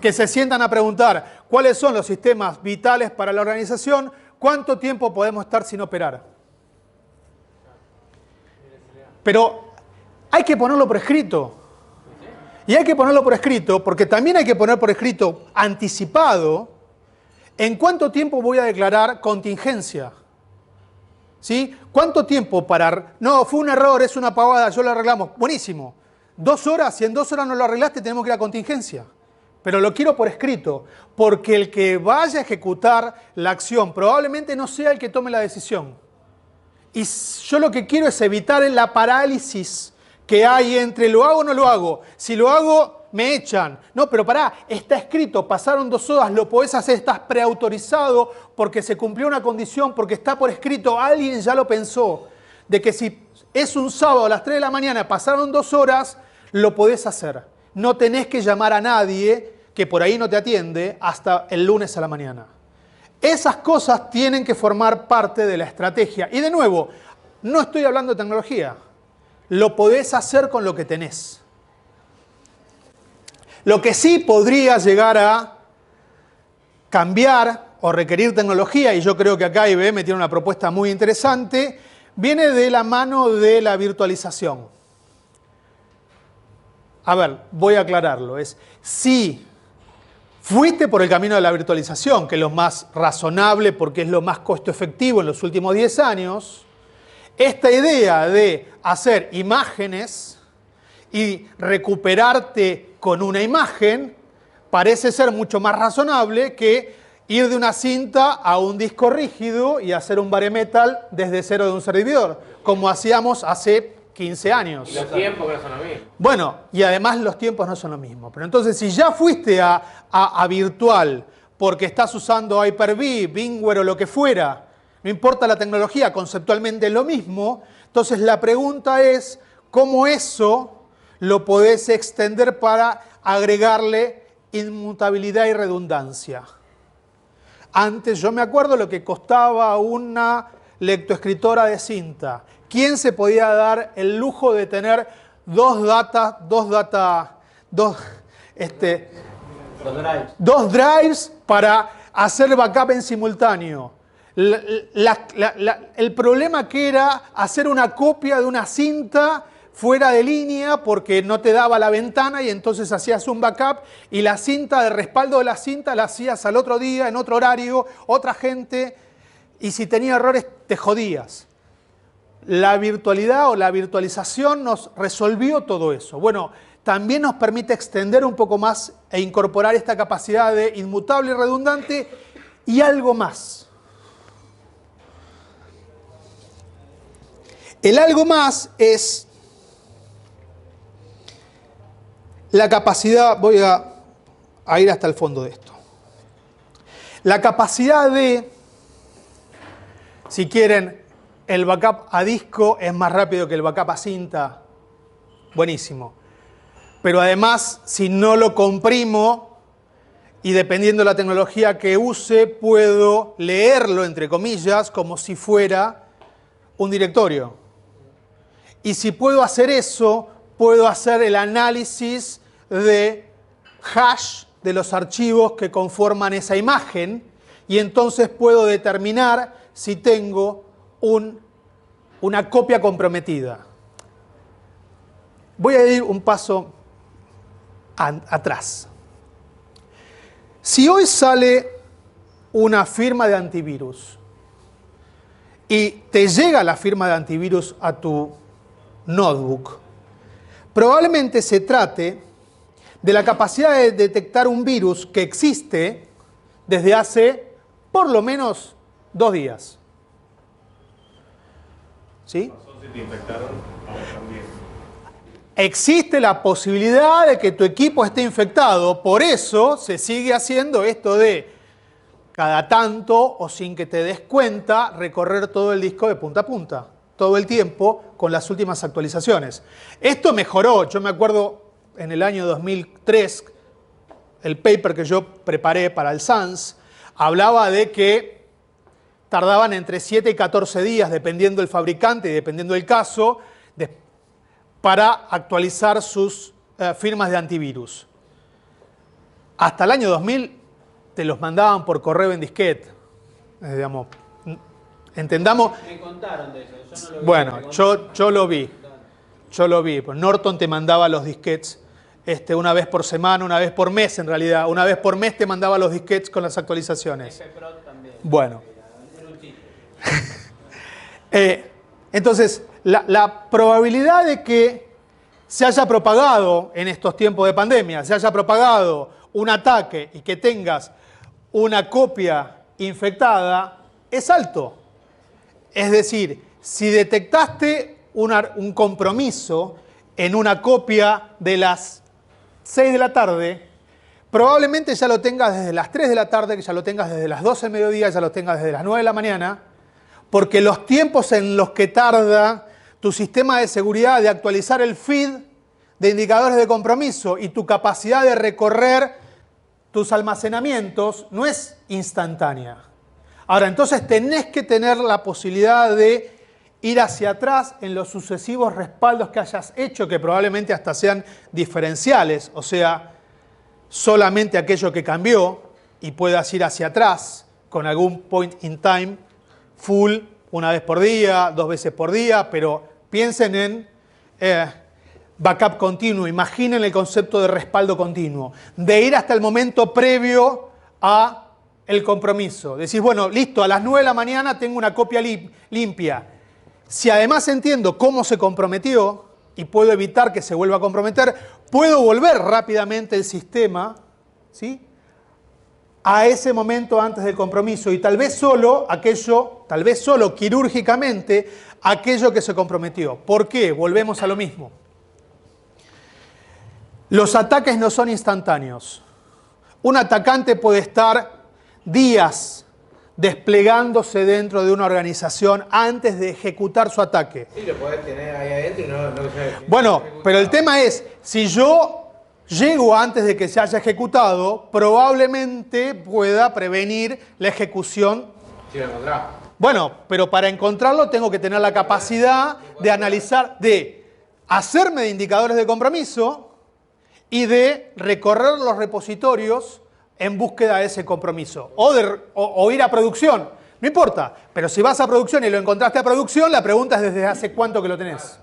que se sientan a preguntar cuáles son los sistemas vitales para la organización, cuánto tiempo podemos estar sin operar. Pero hay que ponerlo por escrito. Y hay que ponerlo por escrito porque también hay que poner por escrito anticipado en cuánto tiempo voy a declarar contingencia. ¿Sí? ¿Cuánto tiempo para...? No, fue un error, es una pavada, yo lo arreglamos. Buenísimo. 2 horas, si en 2 horas no lo arreglaste, tenemos que ir a contingencia. Pero lo quiero por escrito, porque el que vaya a ejecutar la acción probablemente no sea el que tome la decisión. Y yo lo que quiero es evitar la parálisis que hay entre lo hago o no lo hago. Si lo hago, me echan. No, pero pará, está escrito, pasaron 2 horas, lo podés hacer, estás preautorizado porque se cumplió una condición, porque está por escrito, alguien ya lo pensó. De que si es un sábado a las 3 de la mañana, pasaron 2 horas, lo podés hacer. No tenés que llamar a nadie que por ahí no te atiende hasta el lunes a la mañana. Esas cosas tienen que formar parte de la estrategia. Y de nuevo, no estoy hablando de tecnología. Lo podés hacer con lo que tenés. Lo que sí podría llegar a cambiar o requerir tecnología, y yo creo que acá IBM tiene una propuesta muy interesante, viene de la mano de la virtualización. A ver, voy a aclararlo. Es si fuiste por el camino de la virtualización, que es lo más razonable porque es lo más costo efectivo en los últimos 10 años, esta idea de hacer imágenes y recuperarte con una imagen parece ser mucho más razonable que ir de una cinta a un disco rígido y hacer un bare metal desde cero de un servidor, como hacíamos hace 15 años. Y los tiempos que no son lo mismo. Bueno, y además los tiempos no son lo mismo. Pero entonces, si ya fuiste a virtual porque estás usando Hyper-V, VMware o lo que fuera, no importa la tecnología, conceptualmente es lo mismo, entonces la pregunta es, ¿cómo eso lo podés extender para agregarle inmutabilidad y redundancia? Antes yo me acuerdo lo que costaba una lectoescritora de cinta. ¿Quién se podía dar el lujo de tener dos drives para hacer backup en simultáneo? El problema que era hacer una copia de una cinta fuera de línea porque no te daba la ventana y entonces hacías un backup y la cinta de respaldo de la cinta la hacías al otro día, en otro horario, otra gente, y si tenía errores te jodías. La virtualidad o la virtualización nos resolvió todo eso. Bueno, también nos permite extender un poco más e incorporar esta capacidad de inmutable y redundante y algo más. El algo más es la capacidad, voy a ir hasta el fondo de esto. La capacidad de, si quieren, el backup a disco es más rápido que el backup a cinta. Buenísimo. Pero además, si no lo comprimo y dependiendo de la tecnología que use, puedo leerlo, entre comillas, como si fuera un directorio. Y si puedo hacer eso, puedo hacer el análisis de hash de los archivos que conforman esa imagen y entonces puedo determinar si tengo una copia comprometida. Voy a ir un paso atrás. Si hoy sale una firma de antivirus y te llega la firma de antivirus a tu notebook, probablemente se trate de la capacidad de detectar un virus que existe desde hace por lo menos 2 días. ¿Sí? Si te infectaron, ahora también. Existe la posibilidad de que tu equipo esté infectado, por eso se sigue haciendo esto de cada tanto o sin que te des cuenta recorrer todo el disco de punta a punta, todo el tiempo con las últimas actualizaciones. Esto mejoró, yo me acuerdo en el año 2003, el paper que yo preparé para el SANS hablaba de que tardaban entre 7 y 14 días, dependiendo del fabricante y dependiendo del caso, para actualizar sus firmas de antivirus. Hasta el año 2000 te los mandaban por correo en disquete. Digamos, entendamos. Me contaron de eso. Yo no lo vi, Bueno, yo lo vi. Yo lo vi. Pues Norton te mandaba los disquetes una vez por semana, una vez por mes en realidad. Una vez por mes te mandaba los disquetes con las actualizaciones. FPRO también. Bueno. Era un chiste. Entonces, la probabilidad de que se haya propagado en estos tiempos de pandemia, se haya propagado un ataque y que tengas una copia infectada, es alto. Es decir, si detectaste un compromiso en una copia de las 6 de la tarde, probablemente ya lo tengas desde las 3 de la tarde, que ya lo tengas desde las 12 del mediodía, ya lo tengas desde las 9 de la mañana, porque los tiempos en los que tarda tu sistema de seguridad de actualizar el feed de indicadores de compromiso y tu capacidad de recorrer tus almacenamientos no es instantánea. Ahora, entonces tenés que tener la posibilidad de ir hacia atrás en los sucesivos respaldos que hayas hecho, que probablemente hasta sean diferenciales, o sea, solamente aquello que cambió y puedas ir hacia atrás con algún point in time full, una vez por día, 2 veces por día, pero piensen en backup continuo, imaginen el concepto de respaldo continuo, de ir hasta el momento previo a el compromiso. Decís, bueno, listo, a las 9 de la mañana tengo una copia limpia. Si además entiendo cómo se comprometió y puedo evitar que se vuelva a comprometer, puedo volver rápidamente el sistema, ¿sí?, a ese momento antes del compromiso y tal vez solo quirúrgicamente aquello que se comprometió. ¿Por qué? Volvemos a lo mismo. Los ataques no son instantáneos. Un atacante puede estar días desplegándose dentro de una organización antes de ejecutar su ataque. Sí, lo podés tener ahí adentro y no Bueno, pero el tema es, si yo llego antes de que se haya ejecutado, probablemente pueda prevenir la ejecución. Sí, lo encontrás. Bueno, pero para encontrarlo tengo que tener la capacidad de analizar, de hacerme de indicadores de compromiso y de recorrer los repositorios en búsqueda de ese compromiso. O ir a producción, no importa. Pero si vas a producción y lo encontraste a producción, la pregunta es desde hace cuánto que lo tenés.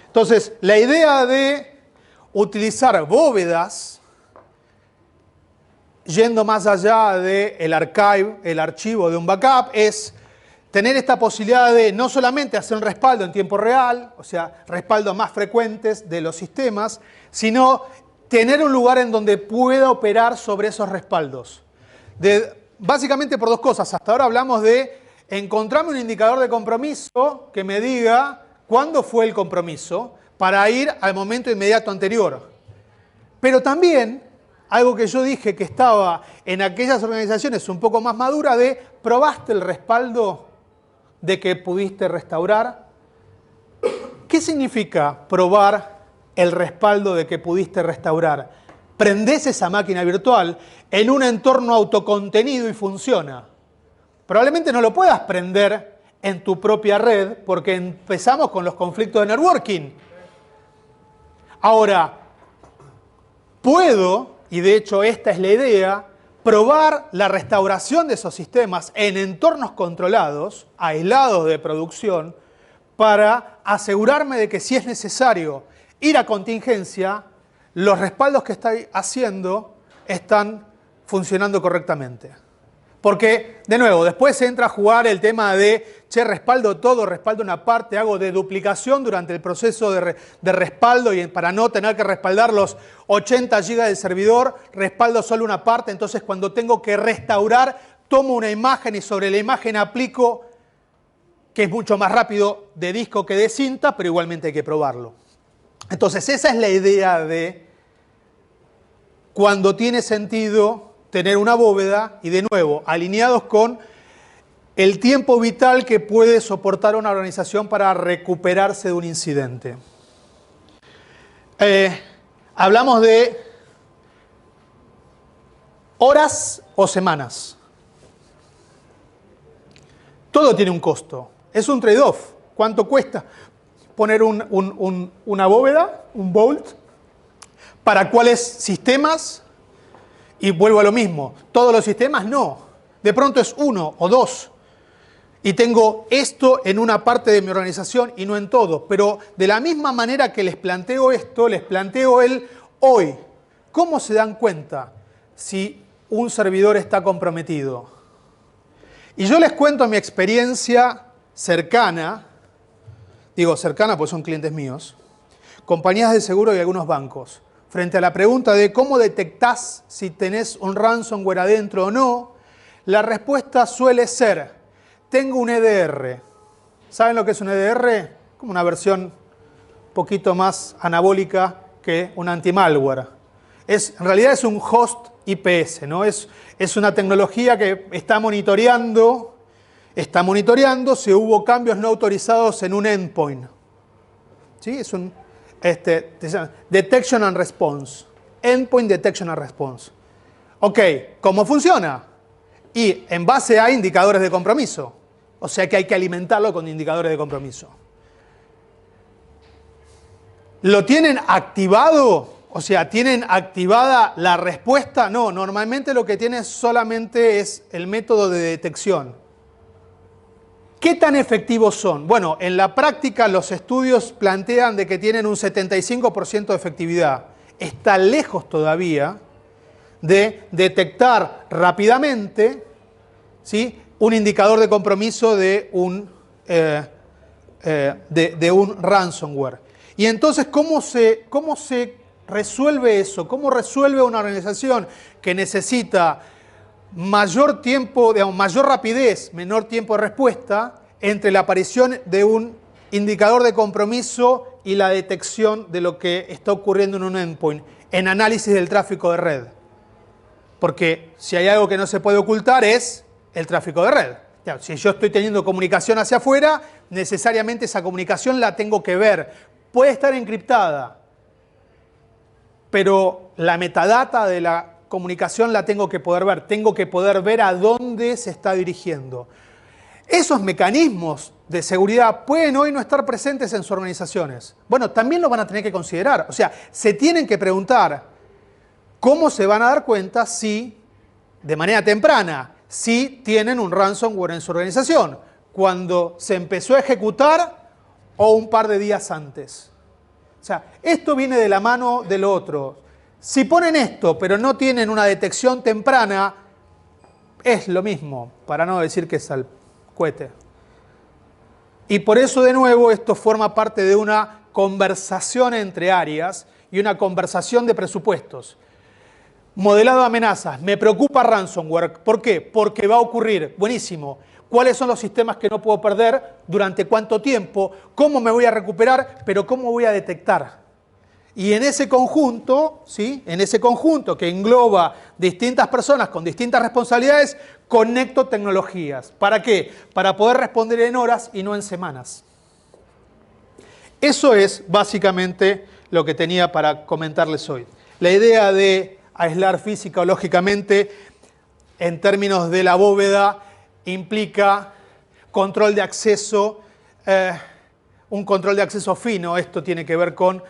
Entonces, la idea de utilizar bóvedas, yendo más allá del archive, el archivo de un backup, es tener esta posibilidad de no solamente hacer un respaldo en tiempo real, o sea, respaldos más frecuentes de los sistemas, sino tener un lugar en donde pueda operar sobre esos respaldos. Básicamente por 2 cosas. Hasta ahora hablamos de encontrarme un indicador de compromiso que me diga cuándo fue el compromiso, para ir al momento inmediato anterior. Pero también, algo que yo dije que estaba en aquellas organizaciones un poco más maduras, de ¿probaste el respaldo de que pudiste restaurar? ¿Qué significa probar el respaldo de que pudiste restaurar? Prendés esa máquina virtual en un entorno autocontenido y funciona. Probablemente no lo puedas prender en tu propia red porque empezamos con los conflictos de networking. Ahora, puedo, y de hecho esta es la idea, probar la restauración de esos sistemas en entornos controlados, aislados de producción, para asegurarme de que si es necesario ir a contingencia, los respaldos que estoy haciendo están funcionando correctamente. Porque, de nuevo, después entra a jugar el tema de, che, respaldo todo, respaldo una parte, hago deduplicación durante el proceso de respaldo y para no tener que respaldar los 80 GB del servidor, respaldo solo una parte, entonces cuando tengo que restaurar, tomo una imagen y sobre la imagen aplico, que es mucho más rápido de disco que de cinta, pero igualmente hay que probarlo. Entonces, esa es la idea de cuando tiene sentido tener una bóveda y, de nuevo, alineados con el tiempo vital que puede soportar una organización para recuperarse de un incidente. Hablamos de horas o semanas. Todo tiene un costo. Es un trade-off. ¿Cuánto cuesta poner una bóveda, un Vault? ¿Para cuáles sistemas? Y vuelvo a lo mismo. ¿Todos los sistemas? No. De pronto es uno o dos. Y tengo esto en una parte de mi organización y no en todo. Pero de la misma manera que les planteo esto, les planteo el hoy. ¿Cómo se dan cuenta si un servidor está comprometido? Y yo les cuento mi experiencia cercana. Digo cercana porque son clientes míos. Compañías de seguro y algunos bancos. Frente a la pregunta de cómo detectás si tenés un ransomware adentro o no, la respuesta suele ser, tengo un EDR. ¿Saben lo que es un EDR? Como una versión un poquito más anabólica que un anti-malware. En realidad es un host IPS, ¿no? Es una tecnología que está monitoreando si hubo cambios no autorizados en un endpoint. ¿Sí? Es un Detection and Response. Endpoint Detection and Response. Ok, ¿cómo funciona? Y en base a indicadores de compromiso. O sea que hay que alimentarlo con indicadores de compromiso. ¿Lo tienen activado? O sea, ¿tienen activada la respuesta? No, normalmente lo que tienen solamente es el método de detección. ¿Qué tan efectivos son? Bueno, en la práctica los estudios plantean de que tienen un 75% de efectividad. Está lejos todavía de detectar rápidamente, ¿sí?, un indicador de compromiso de un ransomware. Y entonces, ¿cómo se resuelve eso? ¿Cómo resuelve una organización que necesita mayor tiempo, digamos, mayor rapidez, menor tiempo de respuesta entre la aparición de un indicador de compromiso y la detección de lo que está ocurriendo en un endpoint, en análisis del tráfico de red? Porque si hay algo que no se puede ocultar es el tráfico de red. Si yo estoy teniendo comunicación hacia afuera, necesariamente esa comunicación la tengo que ver. Puede estar encriptada, pero la metadata de la comunicación la tengo que poder ver. Tengo que poder ver a dónde se está dirigiendo. Esos mecanismos de seguridad pueden hoy no estar presentes en sus organizaciones. Bueno, también lo van a tener que considerar. O sea, se tienen que preguntar cómo se van a dar cuenta si, de manera temprana, si tienen un ransomware en su organización, cuando se empezó a ejecutar o un par de días antes. O sea, esto viene de la mano del otro. Si ponen esto, pero no tienen una detección temprana, es lo mismo, para no decir que es al cohete. Y por eso, de nuevo, esto forma parte de una conversación entre áreas y una conversación de presupuestos. Modelado de amenazas. Me preocupa ransomware. ¿Por qué? Porque va a ocurrir. Buenísimo. ¿Cuáles son los sistemas que no puedo perder? ¿Durante cuánto tiempo? ¿Cómo me voy a recuperar? Pero ¿cómo voy a detectar? Y en ese conjunto, ¿sí?, en ese conjunto que engloba distintas personas con distintas responsabilidades, conecto tecnologías. ¿Para qué? Para poder responder en horas y no en semanas. Eso es básicamente lo que tenía para comentarles hoy. La idea de aislar física o lógicamente, en términos de la bóveda, implica control de acceso, un control de acceso fino. Esto tiene que ver con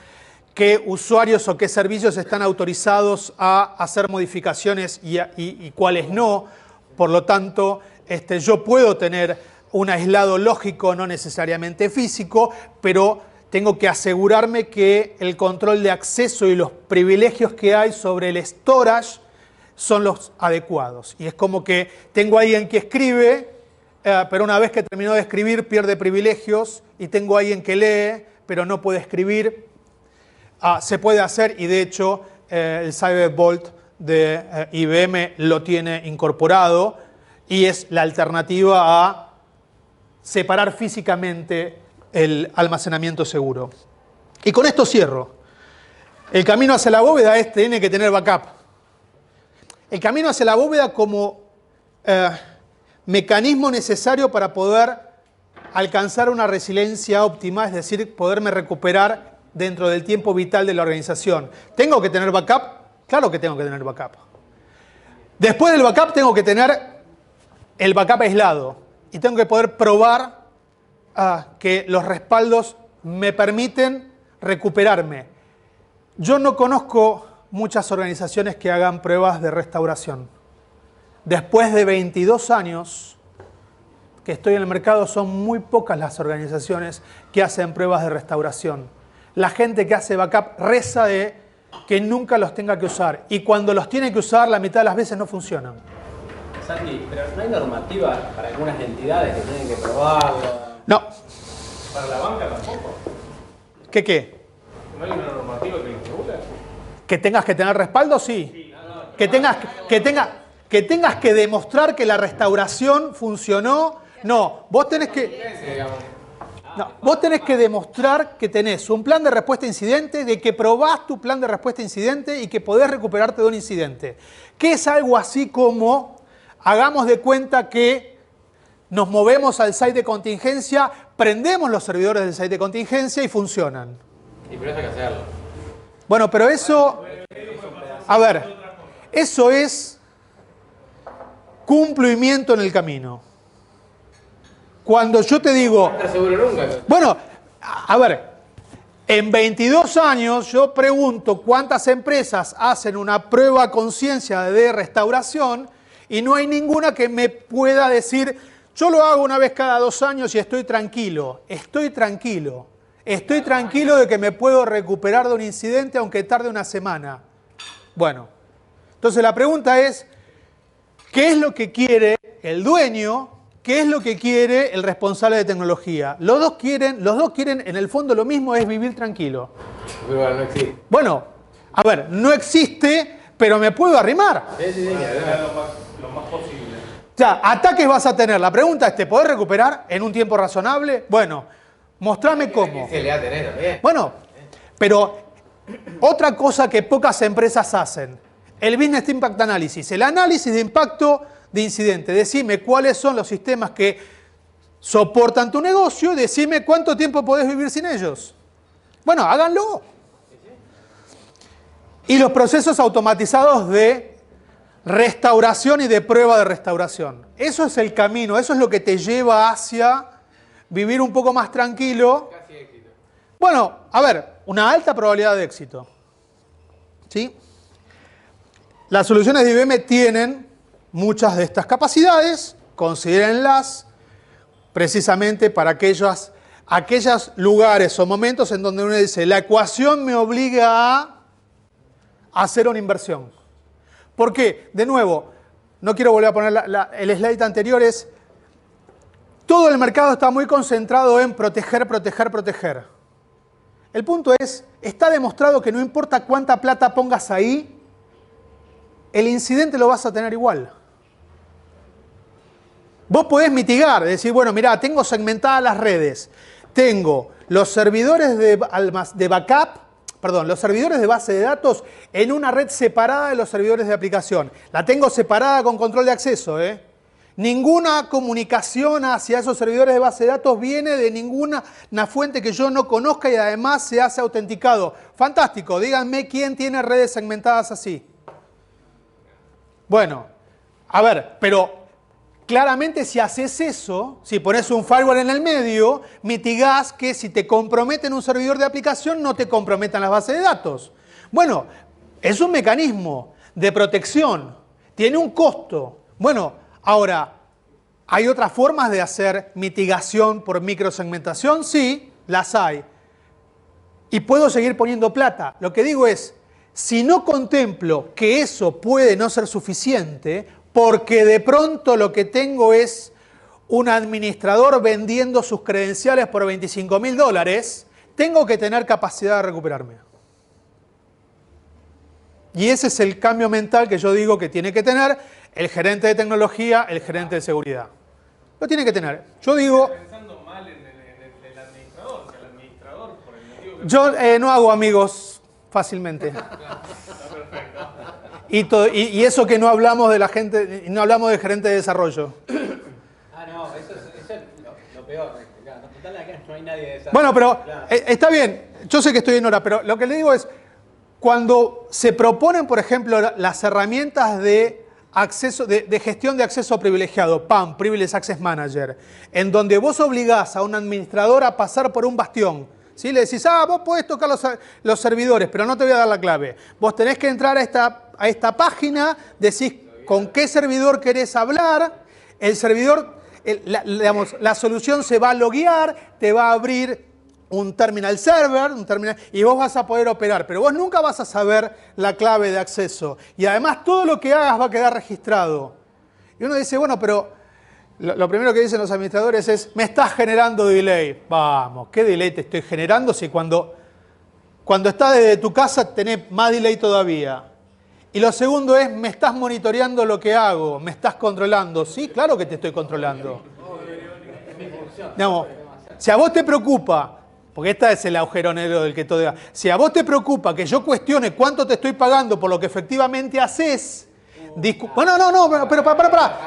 qué usuarios o qué servicios están autorizados a hacer modificaciones y cuáles no. Por lo tanto, yo puedo tener un aislado lógico, no necesariamente físico, pero tengo que asegurarme que el control de acceso y los privilegios que hay sobre el storage son los adecuados. Y es como que tengo a alguien que escribe, pero una vez que terminó de escribir pierde privilegios, y tengo a alguien que lee, pero no puede escribir. Se puede hacer, y de hecho el Cybervault de IBM lo tiene incorporado, y es la alternativa a separar físicamente el almacenamiento seguro. Y con esto cierro. El camino hacia la bóveda tiene que tener backup. El camino hacia la bóveda como mecanismo necesario para poder alcanzar una resiliencia óptima, es decir, poderme recuperar dentro del tiempo vital de la organización. ¿Tengo que tener backup? Claro que tengo que tener backup. Después del backup tengo que tener el backup aislado y tengo que poder probar que los respaldos me permiten recuperarme. Yo no conozco muchas organizaciones que hagan pruebas de restauración. Después de 22 años que estoy en el mercado, son muy pocas las organizaciones que hacen pruebas de restauración. La gente que hace backup reza de que nunca los tenga que usar. Y cuando los tiene que usar, la mitad de las veces no funcionan. Santi, pero ¿no hay normativa para algunas entidades que tienen que probarlo? No. ¿Para la banca tampoco? ¿Qué? ¿No hay una normativa que lo regula? ¿Que tengas que tener respaldo? Sí. Que tengas que demostrar que la restauración funcionó. No, vos tenés que demostrar que tenés un plan de respuesta a incidente, de que probás tu plan de respuesta a incidente y que podés recuperarte de un incidente. Que es algo así como, hagamos de cuenta que nos movemos al site de contingencia, prendemos los servidores del site de contingencia y funcionan. Y pero eso hay que hacerlo. Bueno, pero eso, a ver, eso es cumplimiento en el camino. Cuando yo te digo, No estás seguro nunca. bueno, a ver, en 22 años yo pregunto cuántas empresas hacen una prueba a conciencia de restauración y no hay ninguna que me pueda decir, yo lo hago una vez cada 2 años y estoy tranquilo. Estoy tranquilo de que me puedo recuperar de un incidente aunque tarde una semana. Bueno, entonces la pregunta es, ¿qué es lo que quiere el dueño? ¿Qué es lo que quiere el responsable de tecnología? Los dos quieren, en el fondo lo mismo, es vivir tranquilo. Pero bueno, no existe. Bueno, a ver, no existe, pero me puedo arrimar. Lo más posible. O sea, ataques vas a tener. La pregunta es, ¿te podés recuperar en un tiempo razonable? Bueno, mostrame cómo. Se le va a tener también. Bueno, pero otra cosa que pocas empresas hacen, el Business Impact Analysis, el análisis de impacto de incidente. Decime cuáles son los sistemas que soportan tu negocio y decime cuánto tiempo podés vivir sin ellos. Bueno, háganlo. Y los procesos automatizados de restauración y de prueba de restauración. Eso es el camino, eso es lo que te lleva hacia vivir un poco más tranquilo. Casi éxito. Bueno, a ver, una alta probabilidad de éxito. ¿Sí? Las soluciones de IBM tienen muchas de estas capacidades, considérenlas precisamente para aquellos lugares o momentos en donde uno dice, la ecuación me obliga a hacer una inversión. ¿Por qué? De nuevo, no quiero volver a poner el slide anterior, es todo el mercado está muy concentrado en proteger, proteger, proteger. El punto es, está demostrado que no importa cuánta plata pongas ahí, el incidente lo vas a tener igual. Vos podés mitigar, decir, bueno, mirá, tengo segmentadas las redes, tengo los servidores de backup, los servidores de base de datos en una red separada de los servidores de aplicación. La tengo separada con control de acceso, ¿eh? Ninguna comunicación hacia esos servidores de base de datos viene de ninguna fuente que yo no conozca y además se hace autenticado. Fantástico, díganme quién tiene redes segmentadas así. Bueno, a ver, pero claramente si haces eso, si pones un firewall en el medio, mitigás que si te comprometen un servidor de aplicación, no te comprometan las bases de datos. Bueno, es un mecanismo de protección, tiene un costo. Bueno, ahora, ¿hay otras formas de hacer mitigación por microsegmentación? Sí, las hay. Y puedo seguir poniendo plata. Lo que digo es, si no contemplo que eso puede no ser suficiente, porque de pronto lo que tengo es un administrador vendiendo sus credenciales por $25.000, tengo que tener capacidad de recuperarme. Y ese es el cambio mental que yo digo que tiene que tener el gerente de tecnología, el gerente de seguridad. Lo tiene que tener. Yo digo... Pensando mal en el administrador, que el administrador, por el motivo que... Yo no hago amigos fácilmente. Y eso que no hablamos de la gente, no hablamos de gerente de desarrollo. Ah, no, eso es lo peor. Claro, no hay nadie de esa. Bueno, pero Claro. está bien. Yo sé que estoy en hora, pero lo que le digo es, cuando se proponen, por ejemplo, las herramientas de acceso, de gestión de acceso privilegiado, PAM, Privilege Access Manager, en donde vos obligás a un administrador a pasar por un bastión, ¿sí? Le decís, vos podés tocar los servidores, pero no te voy a dar la clave. Vos tenés que entrar a esta página, decís con qué servidor querés hablar, el servidor, la solución se va a loguear, te va a abrir un terminal server, y vos vas a poder operar, pero vos nunca vas a saber la clave de acceso. Y además todo lo que hagas va a quedar registrado. Y uno dice, bueno, pero lo primero que dicen los administradores es, me estás generando delay. Vamos, ¿qué delay te estoy generando si cuando estás desde tu casa tenés más delay todavía? Y lo segundo es, me estás monitoreando lo que hago, me estás controlando. Sí, claro que te estoy controlando. Digamos, si a vos te preocupa, porque este es el agujero negro del que todo diga, si a vos te preocupa que yo cuestione cuánto te estoy pagando por lo que efectivamente haces,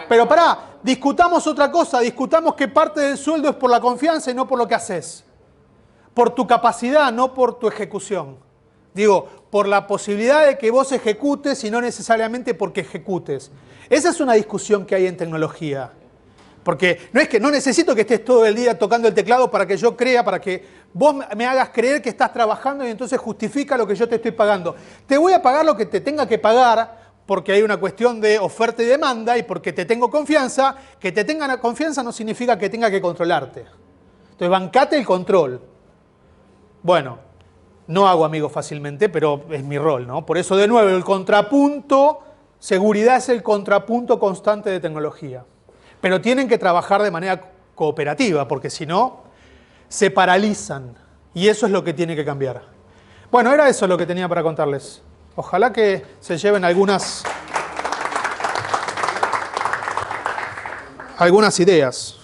pero pará, discutamos otra cosa, discutamos que parte del sueldo es por la confianza y no por lo que haces. Por tu capacidad, no por tu ejecución. Digo, por la posibilidad de que vos ejecutes y no necesariamente porque ejecutes. Esa es una discusión que hay en tecnología. Porque no es que no necesito que estés todo el día tocando el teclado para que yo crea, para que vos me hagas creer que estás trabajando y entonces justifica lo que yo te estoy pagando. Te voy a pagar lo que te tenga que pagar porque hay una cuestión de oferta y demanda y porque te tengo confianza. Que te tengan confianza no significa que tenga que controlarte. Entonces, bancate el control. Bueno, no hago amigos fácilmente, pero es mi rol, ¿no? Por eso, de nuevo, el contrapunto, seguridad es el contrapunto constante de tecnología. Pero tienen que trabajar de manera cooperativa, porque si no, se paralizan. Y eso es lo que tiene que cambiar. Bueno, era eso lo que tenía para contarles. Ojalá que se lleven algunas ideas.